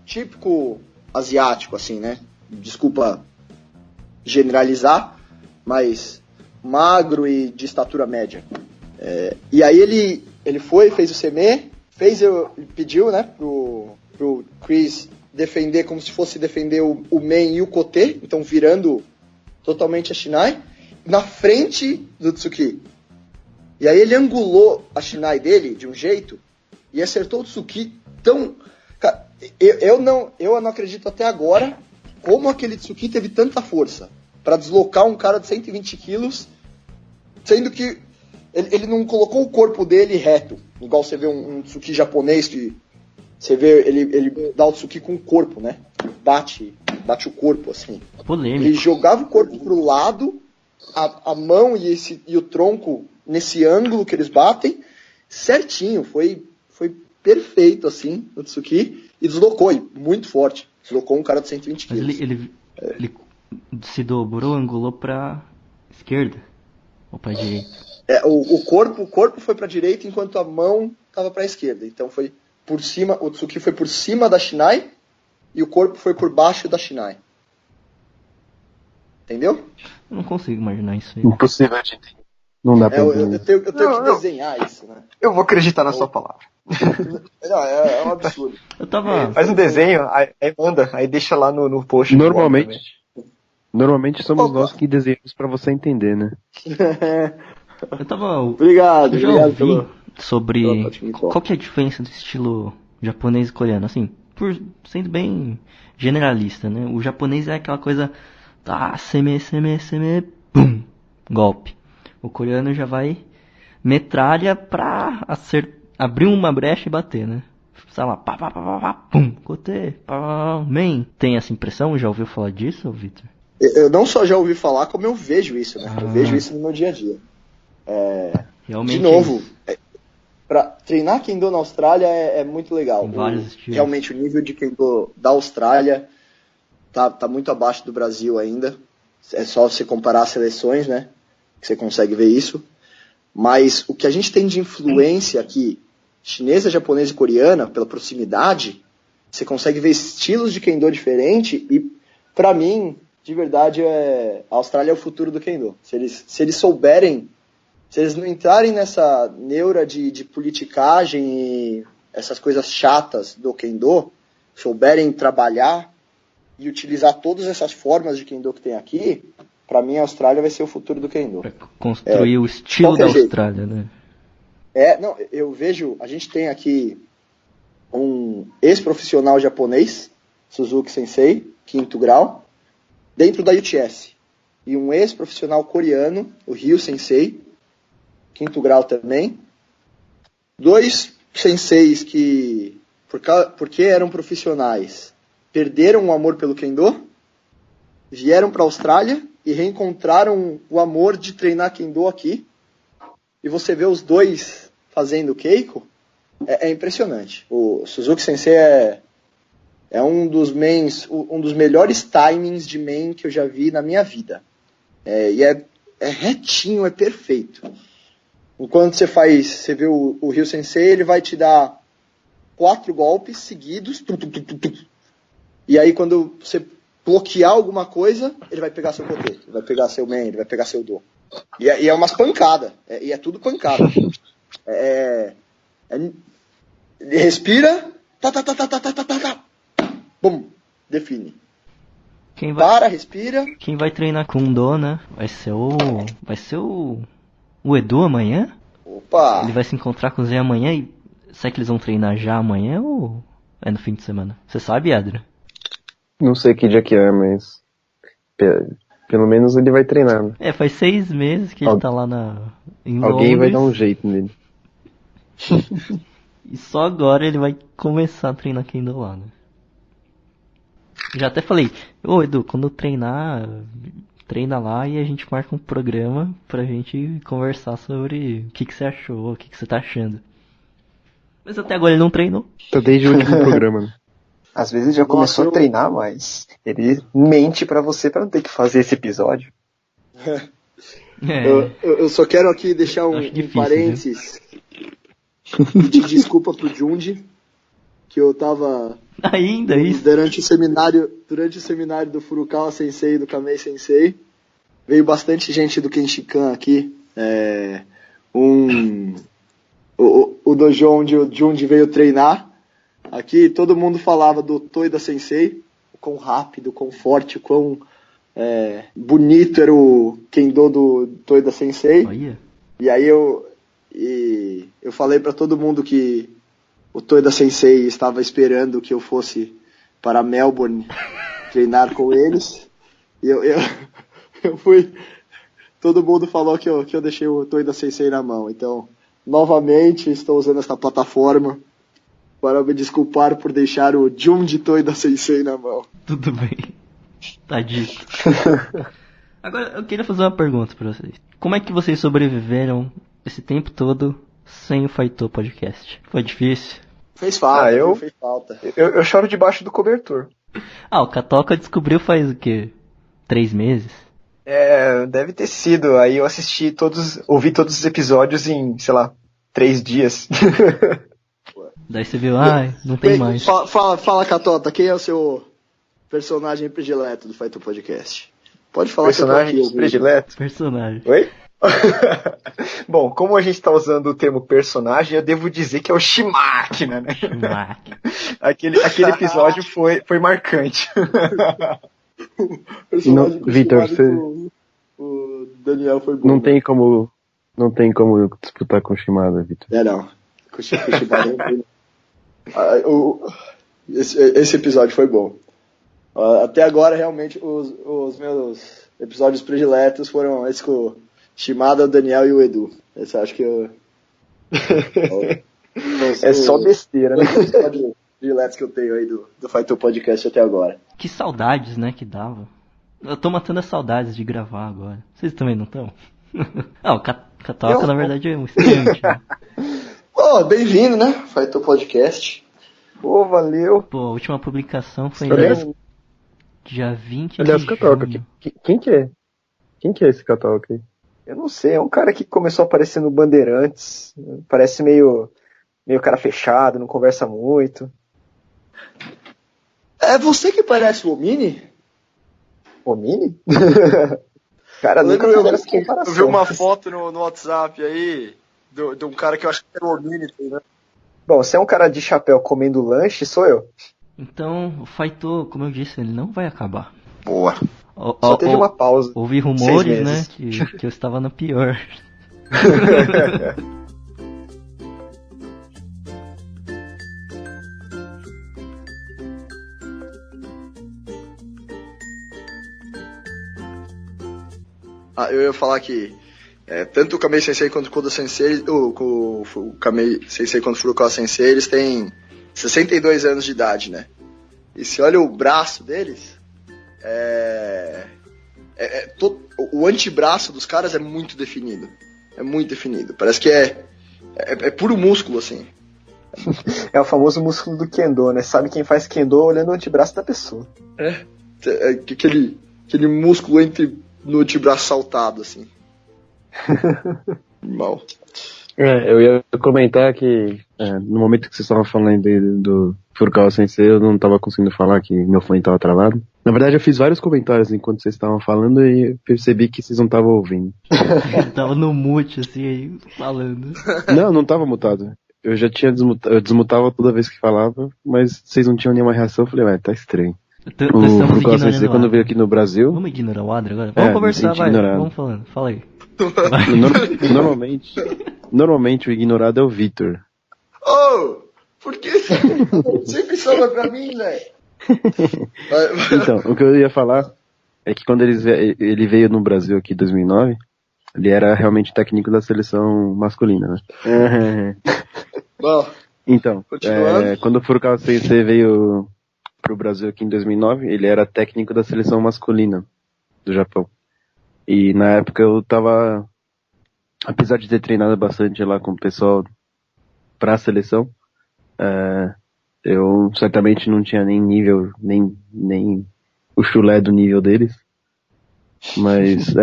típico asiático, assim, né? Desculpa generalizar, mas magro e de estatura média. E aí ele fez o seme, pediu, né, pro Chris defender como se fosse defender o Men e o Kote, então virando totalmente a Shinai, na frente do Tsuki. E aí ele angulou a Shinai dele de um jeito e acertou o Tsuki tão... Eu não acredito até agora como aquele Tsuki teve tanta força para deslocar um cara de 120 quilos, sendo que ele não colocou o corpo dele reto, igual você vê um Tsuki japonês que Você vê, ele dá o Tsuki com o corpo, né? Bate o corpo, assim. Polêmico. Ele jogava o corpo pro lado, a mão e o tronco nesse ângulo que eles batem, certinho. Foi perfeito, assim, o Tsuki. E deslocou, muito forte. Deslocou um cara de 120 Mas quilos. ele se dobrou, angulou pra esquerda. Ou pra direita. O corpo foi pra direita enquanto a mão tava pra esquerda. Então foi por cima, o Tsuki foi por cima da Shinai e o corpo foi por baixo da Shinai. Entendeu? Eu não consigo imaginar isso aí. Impossível de entender. Não dá pra Eu entender. tenho que desenhar isso, né? Eu vou acreditar na sua palavra. Não, é um absurdo. Eu tava. Faz um desenho, aí manda, aí deixa lá no post. Normalmente somos nós que desenhamos pra você entender, né? Eu tava. Obrigado, Eu já obrigado ouvi pela sobre participação. qual que é a diferença do estilo japonês e coreano, assim, sendo bem generalista, né? O japonês é aquela coisa, tá, seme, pum, golpe. O coreano já vai metralha pra abrir uma brecha e bater, né? Sei lá, pum, kote, man. Tem essa impressão? Já ouviu falar disso, Victor? Eu não só já ouvi falar, como eu vejo isso, né? Eu vejo isso no meu dia a dia. Realmente De novo, pra treinar Kendo na Austrália é muito legal. Tem vários estilos. Realmente o nível de Kendo da Austrália tá muito abaixo do Brasil ainda. É só você comparar as seleções, né? Que você consegue ver isso. Mas o que a gente tem de influência aqui, chinesa, japonesa e coreana, pela proximidade, você consegue ver estilos de Kendo diferente e, pra mim, de verdade, a Austrália é o futuro do Kendo. Se eles souberem, se eles não entrarem nessa neura de politicagem e essas coisas chatas do Kendo, souberem trabalhar e utilizar todas essas formas de Kendo que tem aqui, pra mim a Austrália vai ser o futuro do Kendo. Pra construir o estilo da jeito. Austrália, né? Não, eu vejo, a gente tem aqui um ex-profissional japonês, Suzuki Sensei, 5º grau, dentro da UTS. E um ex-profissional coreano, o Ryu Sensei, 5º grau também. 2 senseis que, porque eram profissionais, perderam o amor pelo Kendo, vieram para a Austrália e reencontraram o amor de treinar Kendo aqui. E você vê os dois fazendo Keiko, é impressionante. O Suzuki Sensei é um dos melhores timings de main que eu já vi na minha vida. E é retinho, é perfeito. Enquanto você vê o Ryu Sensei, ele vai te dar 4 golpes seguidos, e aí quando você bloquear alguma coisa, ele vai pegar seu kote, ele vai pegar seu main, ele vai pegar seu do. E é umas pancadas, e é tudo pancada. Ele respira, bum, define. Respira. Quem vai treinar com do, né? Vai ser o Edu amanhã? Opa! Ele vai se encontrar com o Zé amanhã e será que eles vão treinar já amanhã ou é no fim de semana? Você sabe, Adra? Não sei que dia que é, mas pelo menos ele vai treinar, né? Faz 6 meses que ele tá lá em Londres. Alguém vai dar um jeito nele. E só agora ele vai começar a treinar Kendo lá, né? Já até falei, ô Edu, quando eu treinar, treina lá e a gente marca um programa pra gente conversar sobre o que você achou, o que você tá achando. Mas até agora ele não treinou. Tá desde o último programa, né? Às vezes ele já começou a treinar, mas ele mente pra você pra não ter que fazer esse episódio. Eu só quero aqui deixar um parênteses. Pedir desculpa pro Junji, que eu tava ainda isso durante o seminário do Furukawa Sensei e do Kamei Sensei. Veio bastante gente do Kenshikan aqui. O dojo onde o Junji veio treinar. Aqui todo mundo falava do Toida Sensei, o quão rápido, o quão forte, o quão bonito era o Kendo do Toida Sensei. Olha. E aí eu falei para todo mundo que o Toida Sensei estava esperando que eu fosse para Melbourne treinar com eles. E eu fui. Todo mundo falou que eu deixei o Toida Sensei na mão. Então, novamente, estou usando essa plataforma para me desculpar por deixar o Junji Toida Sensei na mão. Tudo bem. Tá dito. Agora, eu queria fazer uma pergunta pra vocês. Como é que vocês sobreviveram esse tempo todo sem o Faitou Podcast? Foi difícil? Fez falta, eu- fez falta. Eu choro debaixo do cobertor. O Catoca descobriu faz o quê? 3 meses? Deve ter sido. Aí eu ouvi todos os episódios em, sei lá, 3 dias. Daí você viu, não tem mais. Fala, Catota, quem é o seu personagem predileto do Faitou Podcast? Pode falar Personagem que eu tô aqui, predileto. Personagem. Oi? Bom, como a gente tá usando o termo personagem, eu devo dizer que é o Shimakina, né? Schumacher. Aquele episódio foi marcante. personagem Não, Vitor, acostumado com o Daniel foi bom. Não tem como disputar com o Shimada, Vitor. Não. Com o Shibata não tem. Esse episódio foi bom. Até agora, realmente, os meus episódios prediletos foram esse com o Shimada, o Daniel e o Edu. Esse eu acho que eu... É só besteira, né? Os episódios prediletos que eu tenho aí do Faitou Podcast até agora. Que saudades, né, que dava. Eu tô matando as saudades de gravar agora. Vocês também não estão? O Catoca, na verdade, é um estudante. Né? Bem-vindo, né? Faitou Podcast. Pô, valeu. Pô, a última publicação foi Aliás, dia 20 aliás, de Catoca, junho. quem que é? Quem que é esse Catoca aí? Eu não sei, é um cara que começou a aparecer no Bandeirantes. Parece meio cara fechado, não conversa muito. É você que parece o Omini? O Mini? Cara, Eu nunca lembro, fizeram essa comparação. eu vi uma foto no WhatsApp aí de um cara que eu acho que era o Omini, né? Bom, se é um cara de chapéu comendo lanche, sou eu. Então, o Faitou, como eu disse, ele não vai acabar. Boa. Só teve uma pausa. Houve rumores, 6 né, meses. que eu estava na pior. Eu ia falar que tanto o Kamei Sensei quanto o Koda Sensei, o Kamei Sensei quanto o Furukawa Sensei, eles têm 62 anos de idade, né? E se olha o braço deles, o antebraço dos caras é muito definido. É muito definido. Parece que é puro músculo, assim. É o famoso músculo do Kendo, né? Sabe quem faz Kendo olhando o antebraço da pessoa. Aquele músculo no antebraço saltado, assim. Mal. Eu ia comentar que no momento que vocês estavam falando do Furukawa Sensei, eu não estava conseguindo falar, que meu fone estava travado. Na verdade, eu fiz vários comentários enquanto vocês estavam falando e percebi que vocês não estavam ouvindo. Eu tava no mute, assim, aí, falando. Não estava mutado. Eu já tinha eu desmutava toda vez que falava, mas vocês não tinham nenhuma reação. Eu falei, tá estranho. O Estamos Furukawa Sensei, ignorando o quando Adri. veio aqui no Brasil, Vamos ignorar o Adri agora? Vamos conversar, gente vai. ignorado. Vamos falando. Fala aí. normalmente o ignorado é o Vitor. Por que sempre sobra pra mim, velho? Então, o que eu ia falar é que quando ele veio no Brasil aqui em 2009, ele era realmente técnico da seleção masculina, né? Bom, Então, continuando. quando o Furukawa Sensei veio pro Brasil aqui em 2009, ele era técnico da seleção masculina do Japão. E na época eu tava, apesar de ter treinado bastante lá com o pessoal pra seleção, eu certamente não tinha nem nível, nem o chulé do nível deles. Mas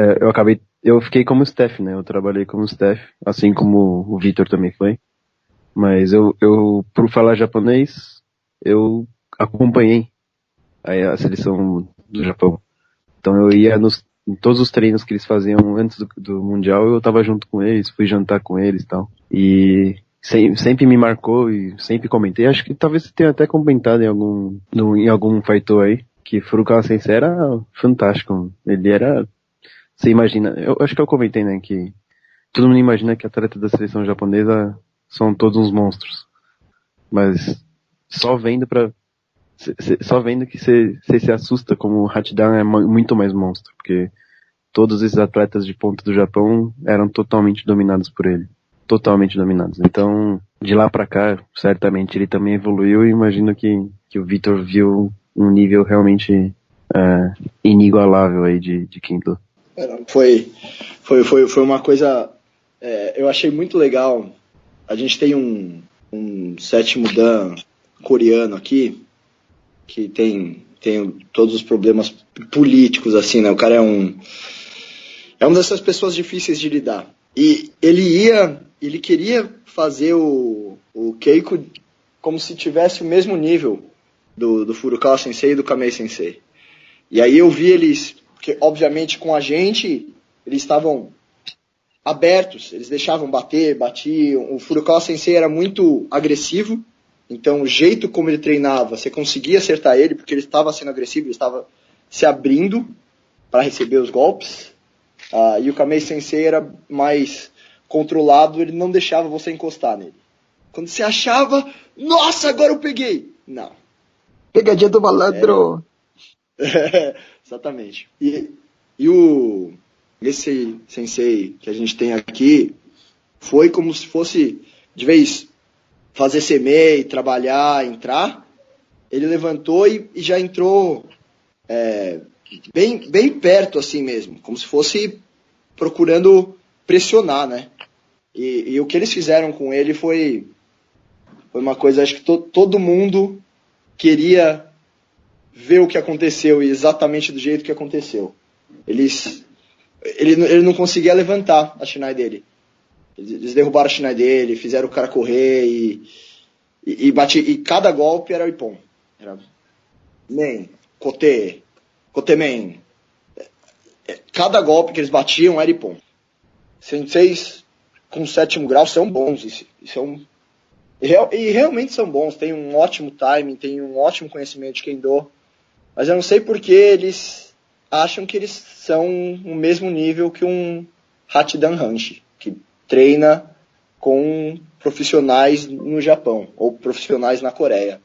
eu fiquei como staff, né? Eu trabalhei como staff, assim como o Vitor também foi. Mas eu por falar japonês, eu acompanhei a seleção do Japão. Então eu ia em todos os treinos que eles faziam antes do Mundial, eu tava junto com eles, fui jantar com eles e tal. E sempre me marcou e sempre comentei. Acho que talvez você tenha até comentado em algum Faitou aí, que Furukawa Sensei era fantástico. Ele era... Você imagina... Eu acho que eu comentei, né, que todo mundo imagina que atleta da seleção japonesa são todos uns monstros. Mas só vendo que você se assusta como o Hachidan é muito mais monstro, porque todos esses atletas de ponta do Japão eram totalmente dominados por ele. Totalmente dominados. Então, de lá pra cá, certamente ele também evoluiu e imagino que o Vitor viu um nível realmente inigualável aí de Kendo. Foi uma coisa, eu achei muito legal. A gente tem um sétimo dan coreano aqui, que tem todos os problemas políticos, assim, né? O cara é uma dessas pessoas difíceis de lidar. E ele queria fazer o Keiko como se tivesse o mesmo nível do Furukawa Sensei e do Kamei Sensei. E aí eu vi eles, porque obviamente com a gente, eles estavam abertos, eles deixavam batiam. O Furukawa Sensei era muito agressivo, então o jeito como ele treinava, você conseguia acertar ele, porque ele estava sendo agressivo, ele estava se abrindo para receber os golpes. E o Kamei Sensei era mais controlado, ele não deixava você encostar nele. Quando você achava, nossa, agora eu peguei! Não. Pegadinha do malandro! Exatamente. E esse sensei que a gente tem aqui foi como se fosse, de vez fazer semei, trabalhar, entrar, ele levantou e já entrou bem perto assim mesmo, como se fosse procurando pressionar, né? E o que eles fizeram com ele foi uma coisa, acho que todo mundo queria ver o que aconteceu e exatamente do jeito que aconteceu. Ele não conseguia levantar a Shinai dele. Eles derrubaram a Shinai dele, fizeram o cara correr e cada golpe era o Ippon. Era men, kote men. Cada golpe que eles batiam era Ippon. Senseis com 7º grau são bons. E realmente são bons. Tem um ótimo timing, tem um ótimo conhecimento de Kendo. Mas eu não sei porque eles acham que eles são o mesmo nível que um Hachidan Hanshi, que treina com profissionais no Japão, ou profissionais na Coreia.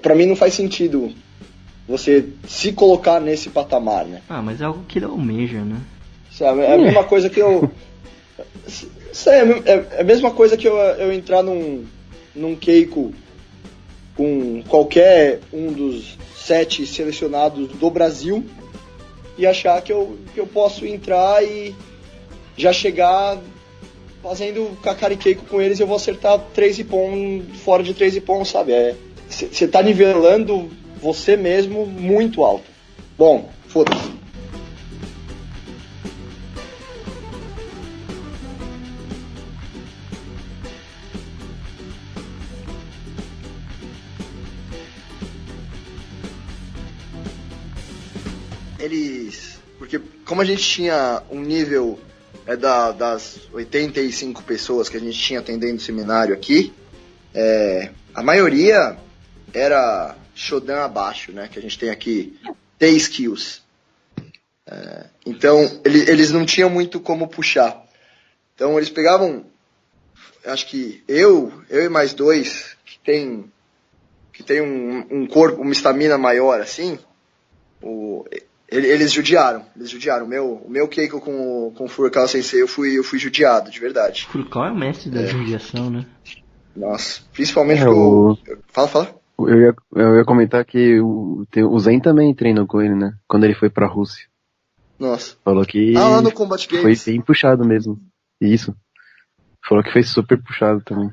Pra mim não faz sentido você se colocar nesse patamar, né? Mas é algo que ele almeja, né? Sabe, é a mesma coisa que eu... É a mesma coisa que eu entrar num Keiko com qualquer um dos 7 selecionados do Brasil e achar que eu posso entrar e já chegar fazendo Kakari Keiko com eles e eu vou acertar 3 Ippon fora de 3 Ippon, sabe? Você tá nivelando você mesmo muito alto. Bom, foda-se. Porque como a gente tinha um nível das 85 pessoas que a gente tinha atendendo o seminário aqui, a maioria era Shodan abaixo, né? Que a gente tem aqui T-Skills. Então, eles não tinham muito como puxar. Então, eles pegavam, acho que eu e mais 2, que tem um corpo, uma estamina maior, assim, eles judiaram. O meu Keiko com o Furukawa Sensei, eu fui judiado, de verdade. Furukawa é o mestre da judiação, né? Nossa, principalmente Fala. Eu ia comentar que o Zen também treinou com ele, né? Quando ele foi pra Rússia. Nossa. Falou que lá no Combat Games. Foi bem puxado mesmo. Isso. Falou que foi super puxado também.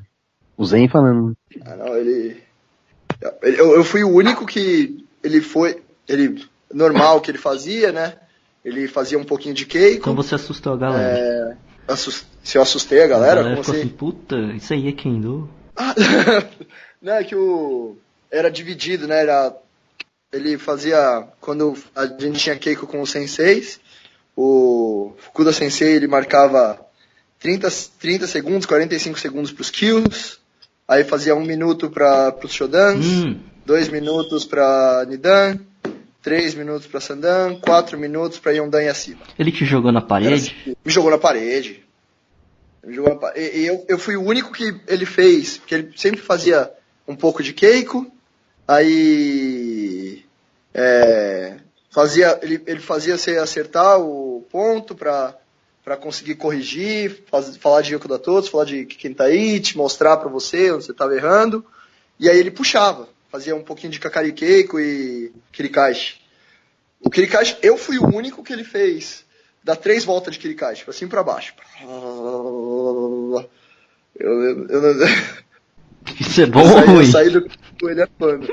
O Zen falando. Não, eu fui o único que normal que ele fazia, né? Ele fazia um pouquinho de Keiko. Então você assustou a galera. Se eu assustei a galera? A galera como ficou assim? Puta, isso aí é Kendo. Não, é que era dividido, né? Ele fazia... Quando a gente tinha Keiko com os senseis, o Fukuda Sensei, ele marcava 30 segundos, 45 segundos para os kills, aí fazia 1 minuto para os Shodans, 2 minutos para Nidan, 3 minutos para Sandan, 4 minutos para Yondan e acima. Ele te jogou na parede? Me jogou na parede. E eu fui o único que ele fez, porque ele sempre fazia um pouco de Keiko, aí ele fazia você acertar o ponto para para conseguir corrigir, falar de Yoko da Todos, falar de Kentaichi, mostrar para você onde você estava errando. E aí ele puxava, fazia um pouquinho de Kakari Keiko e Kirikashi. O Kirikashi, eu fui o único que ele fez dar 3 voltas de Kirikashi, pra cima e pra baixo. Isso é bom ou ruim? Eu saí do ele é pano.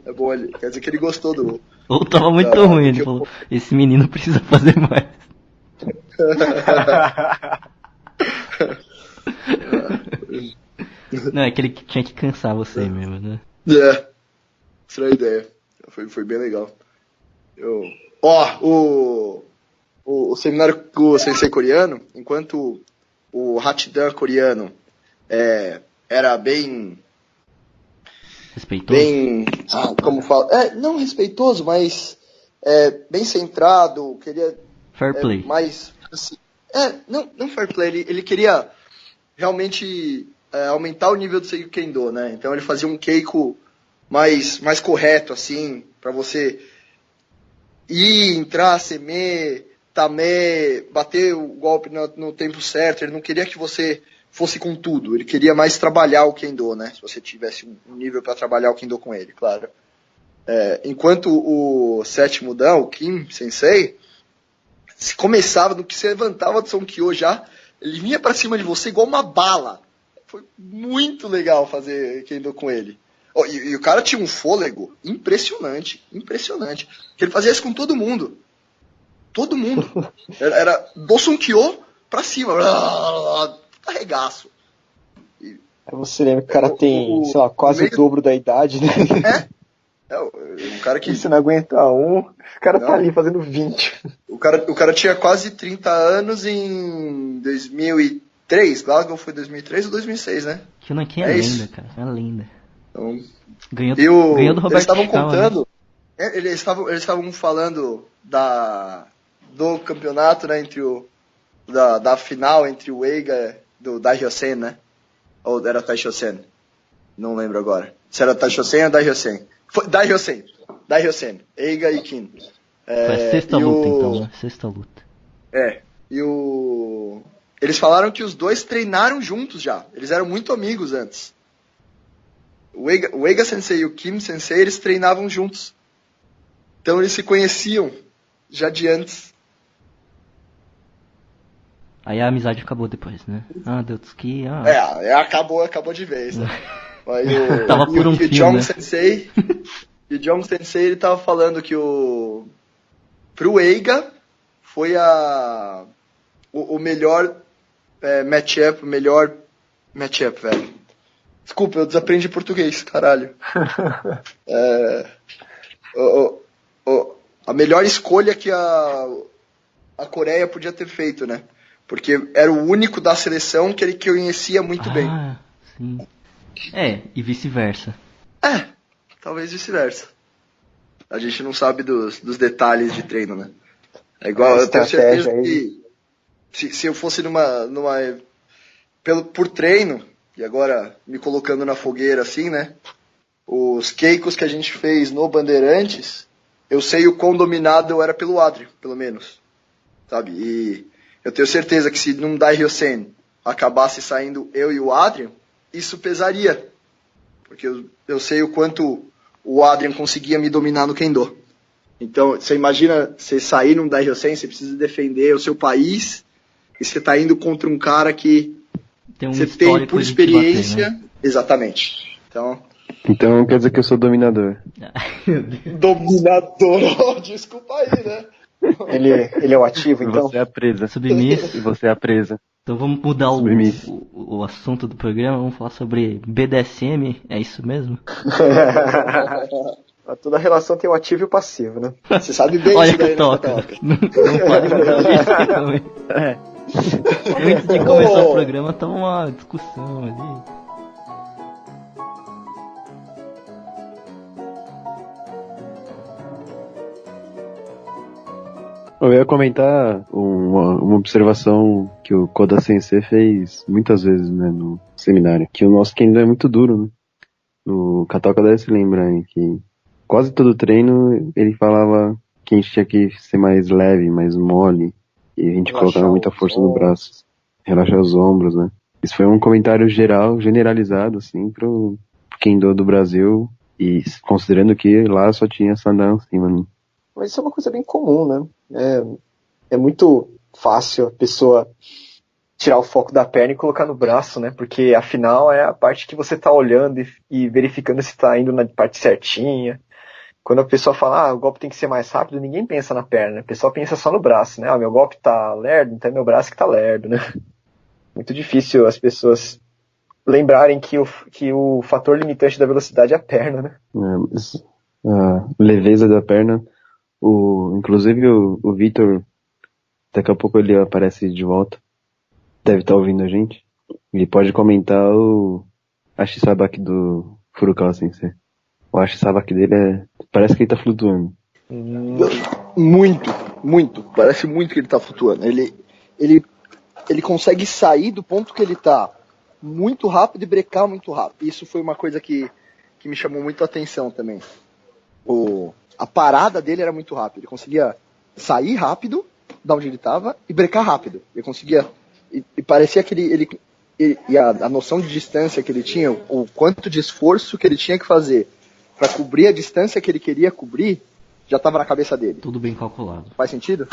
É bom. Quer dizer que ele gostou do... Ou tava muito ruim, ele falou, esse menino precisa fazer mais. Não, é que ele tinha que cansar você mesmo, né? Essa era a ideia. Foi bem legal. O seminário com o sensei coreano, enquanto o Hachidan coreano era bem... Respeitoso? Como fala? Não respeitoso, mas bem centrado, queria... Fair play. Mais... Assim, não fair play, ele queria realmente aumentar o nível do Seiyu Kendo, né? Então ele fazia um Keiko mais correto, assim, pra você ir, entrar, semer, tamer, bater o golpe no tempo certo. Ele não queria que você fosse com tudo, ele queria mais trabalhar o Kendo, né? Se você tivesse um nível para trabalhar o Kendo com ele, claro. Enquanto o 7º Dan, o Kim Sensei, se começava, no que você levantava do Sonkyo já, ele vinha pra cima de você igual uma bala. Foi muito legal fazer Kendo com ele. E o cara tinha um fôlego impressionante. Que ele fazia isso com todo mundo. Todo mundo. Era do Sonkyo pra cima. Arregaço. Você lembra que o cara tem, sei lá, quase o dobro da idade, né? Um cara que... Você não aguenta o cara tá ali fazendo 20. O cara tinha quase 30 anos em 2003. Glasgow foi 2003 ou 2006, né? Que não é lenda, cara. É uma lenda. Então, ganhou do Roberto. Eles estavam Chicago, contando... Né? Eles estavam falando do campeonato, né? Da final entre o Eiga do Daihyosen, né? Ou era Taishosen? Não lembro agora. Se era Taishosen ou Daihyosen. Foi Daihyosen. Eiga e Kin. Foi a sexta luta, então, né? Sexta luta. Eles falaram que os dois treinaram juntos já. Eles eram muito amigos antes. O Eiga Sensei e o Kim Sensei, eles treinavam juntos. Então eles se conheciam já de antes. Aí a amizade acabou depois, né? Deus que... acabou de vez, né? Aí Tava por um fio, Jong, né? Sensei, e o Jong Sensei, ele tava falando que pro Eiga foi o melhor matchup, velho. Desculpa, eu desaprendi português, caralho. A melhor escolha que a Coreia podia ter feito, né? Porque era o único da seleção que ele conhecia muito bem. Sim. E vice-versa. Talvez vice-versa. A gente não sabe dos detalhes de treino, né? É igual, eu tenho certeza que se eu fosse por treino, e agora me colocando na fogueira assim, né? Os Keikos que a gente fez no Bandeirantes, eu sei o quão dominado eu era pelo Adrian, pelo menos. Sabe? E eu tenho certeza que se num Daihyosen acabasse saindo eu e o Adrian, isso pesaria. Porque eu sei o quanto o Adrian conseguia me dominar no Kendo. Então, você imagina você sair num Daihyosen, você precisa defender o seu país, e você tá indo contra um cara que você tem por experiência. Bater, né? Exatamente. Então quer dizer que eu sou dominador. Dominador, desculpa aí, né? Ele é o ativo, então? Você é a presa. Submisso. E você é a presa. Então vamos mudar o assunto do programa, vamos falar sobre BDSM, é isso mesmo? Toda relação tem o ativo e o passivo, né? Você sabe bem Olha isso daí, que toca. Não pode mudar isso também. Antes de começar o programa, tá uma discussão ali. Eu ia comentar uma observação que o Koda Sensei fez muitas vezes, né, no seminário, que o nosso Kendo é muito duro, né? O Kataoka deve se lembrar, hein, que quase todo treino ele falava que a gente tinha que ser mais leve, mais mole, Que a gente Relaxar colocava muita força no os braço. Relaxar os ombros, né? Isso foi um comentário geral, generalizado, assim, pro quem do Brasil, e considerando que lá só tinha sandália em cima, né? Mas isso é uma coisa bem comum, né? É muito fácil a pessoa tirar o foco da perna e colocar no braço, né? Porque afinal é a parte que você tá olhando e verificando se tá indo na parte certinha. Quando a pessoa fala, o golpe tem que ser mais rápido, ninguém pensa na perna, né? O pessoal pensa só no braço, né? Meu golpe tá lerdo, então é meu braço que tá lerdo, né? Muito difícil as pessoas lembrarem que o fator limitante da velocidade é a perna, né? Mas a leveza da perna, inclusive o Vitor, daqui a pouco ele aparece de volta, deve estar ouvindo a gente, ele pode comentar o Ashisabaki do Furukawa Sensei. O Ashisabaki dele parece que ele tá flutuando. Muito. Parece muito que ele tá flutuando. Ele consegue sair do ponto que ele tá muito rápido e brecar muito rápido. Isso foi uma coisa que me chamou muito a atenção também. A parada dele era muito rápida. Ele conseguia sair rápido da onde ele estava e brecar rápido. Ele conseguia... E parecia que a noção de distância que ele tinha, o quanto de esforço que ele tinha que fazer para cobrir a distância que ele queria cobrir, já estava na cabeça dele. Tudo bem calculado. Faz sentido?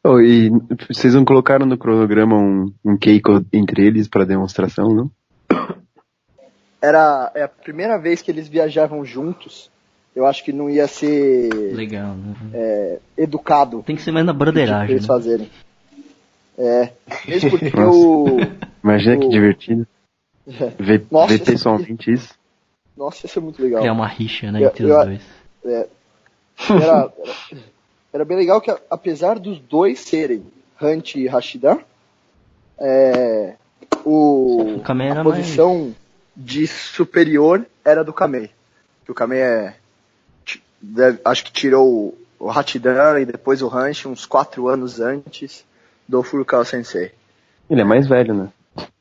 E vocês não colocaram no cronograma um Keiko entre eles para demonstração, não? É a primeira vez que eles viajavam juntos. Eu acho que não ia ser legal, né? Educado. Tem que ser mais na broderagem, eles né? fazerem. Mesmo porque Imagina que divertido. Ver Nossa, pessoalmente isso. Nossa, isso é muito legal. Criar uma rixa, né, entre os dois. Era bem legal que, apesar dos dois serem Hunt e Rashida, O Kamei a era posição de superior era do Kamei. Que o Kamei acho que tirou o Hachidan e depois o Hunt uns 4 anos antes do Furukawa Sensei. Ele é mais velho, né?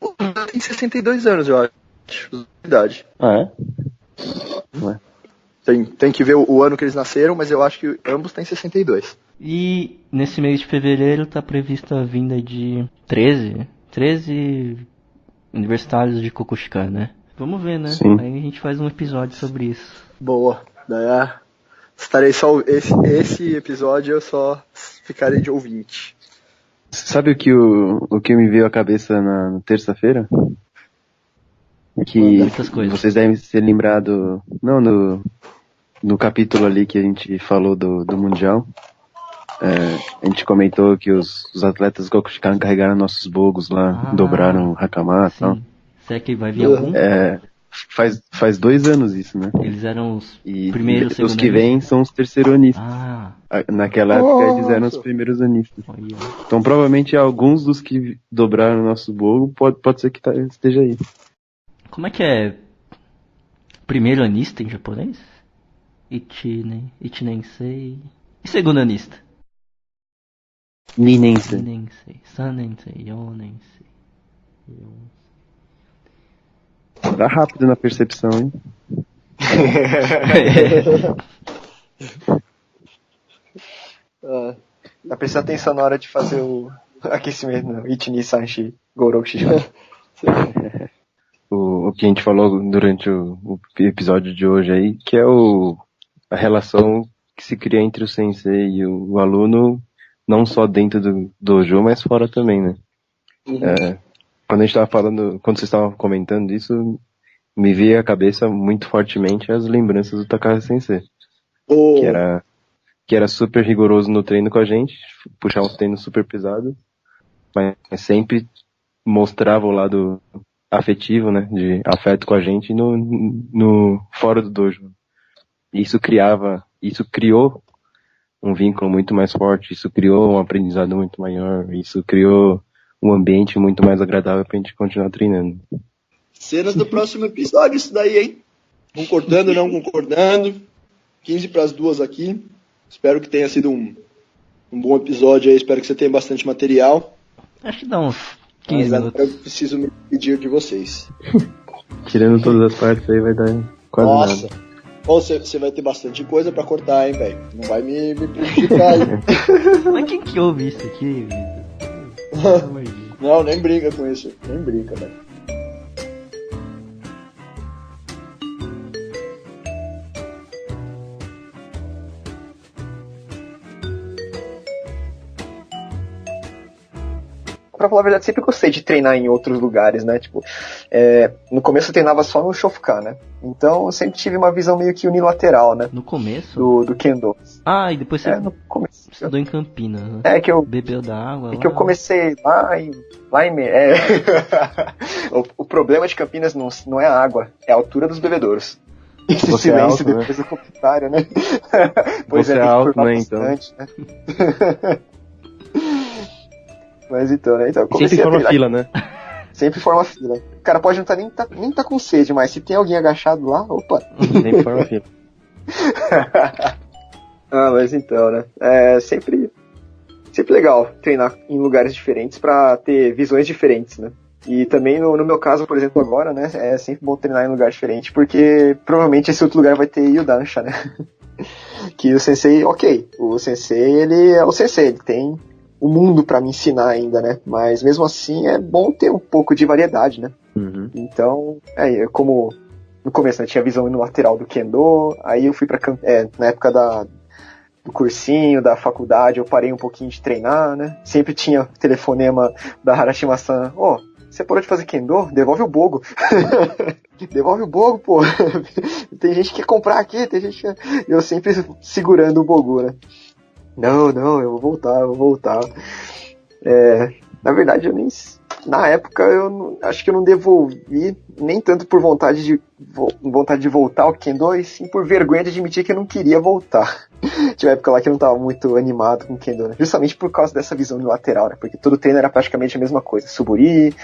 Ele tem 62 anos, eu acho, de idade. Ah, é? Tem que ver o ano que eles nasceram, mas eu acho que ambos têm 62. E nesse mês de fevereiro tá prevista a vinda de 13 universitários de Kukushika, né? Vamos ver, né? Sim. Aí a gente faz um episódio sobre isso. Boa. Estarei só... Esse episódio eu só ficarei de ouvinte. Sabe o que me veio à cabeça na terça-feira? Que Essas coisas. vocês devem ser lembrados, não, no capítulo ali que a gente falou do Mundial. A gente comentou que os atletas Gokushikan carregaram nossos bogos lá, dobraram o Hakama e tal. Será que vai vir algum? Faz 2 anos isso, né? Eles eram os E primeiros, os que segundos. vêm são os terceiranistas. Naquela época eles eram os Nossa. primeiros anistas. Olha. Então provavelmente alguns dos que dobraram o nosso bogo pode ser que esteja aí. Como é que é primeiro anista em japonês? Ichinensei. E segundo anista? Ninense. Ninensei, Sanensei, Yonensei. Tá rápido na percepção, hein? Tá prestando atenção na hora de fazer o aquecimento, né? Ichini, Sanshi, Goroku, Shichou. O que a gente falou durante o episódio de hoje aí, que é a relação que se cria entre o sensei e o aluno, não só dentro do dojo, mas fora também, né? Quando a gente tava falando, quando vocês estavam comentando isso, me veio à cabeça muito fortemente as lembranças do Takahashi Sensei. Que era super rigoroso no treino com a gente, puxar uns treinos super pesados, mas sempre mostrava o lado afetivo, né, de afeto com a gente no fora do dojo. Isso criou um vínculo muito mais forte, isso criou um aprendizado muito maior, isso criou um ambiente muito mais agradável pra gente continuar treinando. Cenas do próximo episódio, isso daí, hein? Concordando, não concordando. 15 para as 2 aqui. Espero que tenha sido um bom episódio aí. Espero que você tenha bastante material. Acho que dá uns 15 minutos. Eu preciso me pedir de vocês. Tirando todas as partes aí vai dar quase Nossa, nada. Ou você vai ter bastante coisa pra cortar, hein, velho? Não vai me prejudicar aí. Mas quem que ouve isso aqui, Vitor? Pelo amor de Deus. Não, nem brinca com isso. Nem brinca, velho. Pra falar a verdade, sempre gostei de treinar em outros lugares, né? Tipo, no começo eu treinava só no Shofukan, né? Então eu sempre tive uma visão meio que unilateral, né? No começo? Do Kendo. Ah, e depois você No começo. estudou em Campinas, né? É que eu Bebeu da água lá. que eu comecei lá em o problema de Campinas não é a água, é a altura dos bebedouros. Esse Você é silêncio alto, né? depois do comentário, né? Pois Você é tem que alto, curvar né, então? bastante, né? Mas então, né? Então, eu Sempre comecei a forma treinar. fila, né? Sempre forma fila. O cara pode nem tá com sede, mas se tem alguém agachado lá, opa. Sempre forma fila. Ah, mas então, né? É sempre legal treinar em lugares diferentes pra ter visões diferentes, né? E também no meu caso, por exemplo, agora, né? É sempre bom treinar em lugar diferente, porque provavelmente esse outro lugar vai ter Yudansha, né? Que o sensei, ok, o sensei, ele é o sensei, ele tem o mundo pra me ensinar ainda, né? Mas mesmo assim é bom ter um pouco de variedade, né? Uhum. Então, como no começo, né, tinha a visão unilateral do Kendo, aí eu fui na época do cursinho, da faculdade, eu parei um pouquinho de treinar, né? Sempre tinha telefonema da Harashima-san, você parou de fazer Kendo? Devolve o Bogo. Devolve o Bogo, pô. Tem gente que quer comprar aqui, tem gente que... Eu sempre segurando o Bogo, né? Não, eu vou voltar. Na verdade, na época, acho que eu não devolvi, nem tanto por vontade de voltar ao Kendo, e sim por vergonha de admitir que eu não queria voltar. Tinha uma época lá que eu não tava muito animado com o Kendo, né? Justamente por causa dessa visão unilateral, né? Porque todo treino era praticamente a mesma coisa. Suburi,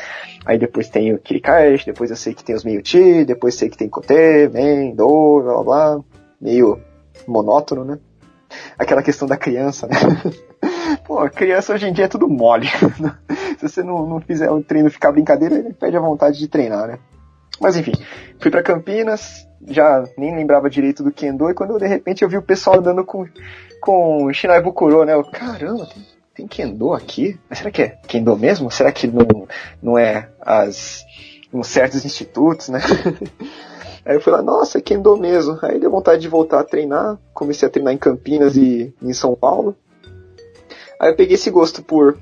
aí depois tem o Kirikaeshi, depois eu sei que tem os Meiuchi, depois sei que tem Kote, Men, Do, blá blá blá. Meio monótono, né? Aquela questão da criança, né? Pô, a criança hoje em dia é tudo mole. Se você não fizer o treino ficar brincadeira, ele perde a vontade de treinar, né? Mas enfim, fui pra Campinas, já nem lembrava direito do Kendo, e quando de repente eu vi o pessoal andando com Shinai Bukuro, né? Caramba, tem Kendo aqui? Mas será que é Kendo mesmo? Será que não é uns certos institutos, né? Aí eu fui lá, nossa, é Kendo mesmo. Aí deu vontade de voltar a treinar. Comecei a treinar em Campinas e em São Paulo. Aí eu peguei esse gosto por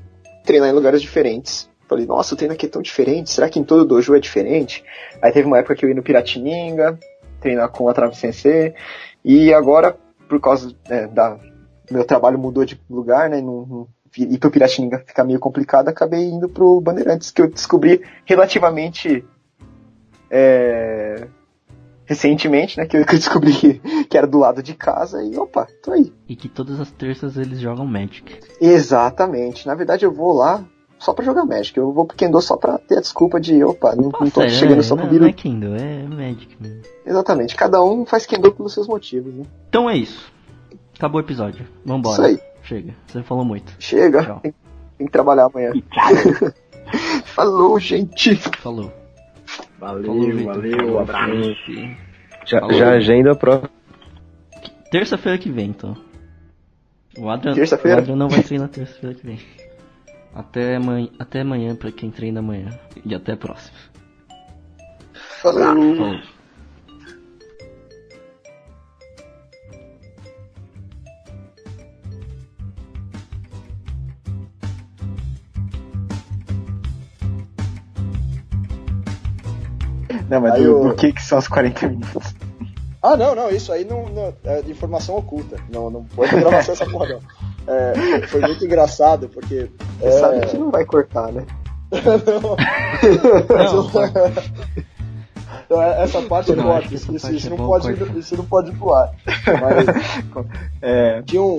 treinar em lugares diferentes. Falei, nossa, o treino aqui é tão diferente. Será que em todo dojo é diferente? Aí teve uma época que eu ia no Piratininga, treinar com o Watanabe Sensei. E agora, por causa do meu trabalho mudou de lugar, né? Ir pro Piratininga fica meio complicado. Acabei indo pro Bandeirantes, que eu descobri relativamente... recentemente, né, que eu descobri que era do lado de casa e opa, tô aí. E que todas as terças eles jogam Magic. Exatamente. Na verdade eu vou lá só pra jogar Magic. Eu vou pro Kendo só pra ter a desculpa de, opa, não tô chegando só pro Não Biru. é Kendo, é Magic mesmo. Exatamente. Cada um faz Kendo pelos seus motivos, né? Então é isso. Acabou o episódio. Vambora. Isso aí. Chega. Você falou muito. Chega. Tchau. Tem que trabalhar amanhã. Falou, gente. Falou. Valeu, Vitor. abraço. Já agenda a próxima. Terça-feira que vem, então. O Adrian não vai treinar terça-feira que vem. Até amanhã pra quem treina amanhã. E até a próxima. Falou. Falou. Não, mas Aí do que são os 40 minutos? Ah, não, isso aí não é informação oculta. Não pode gravação essa porra, não. Foi muito engraçado, porque... Você sabe que não vai cortar, né? Então, essa parte Não, corta, acho que essa isso, parte isso é não bom pode, cortar. isso não pode ir pro ar. Mas tinha um...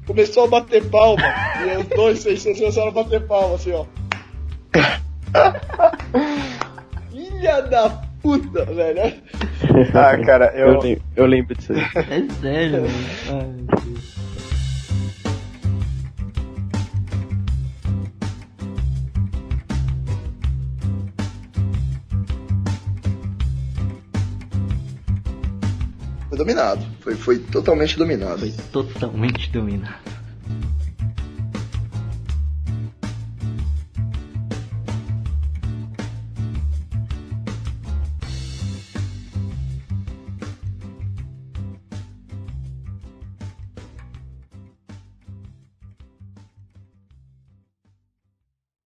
Começou a bater palma, e os dois senseis começaram a bater palma, assim, ó. Filha da puta, velho. Ah, cara, Eu lembro disso aí. É sério, mano. Ai, meu Deus. Foi dominado. Foi totalmente dominado. Foi totalmente dominado.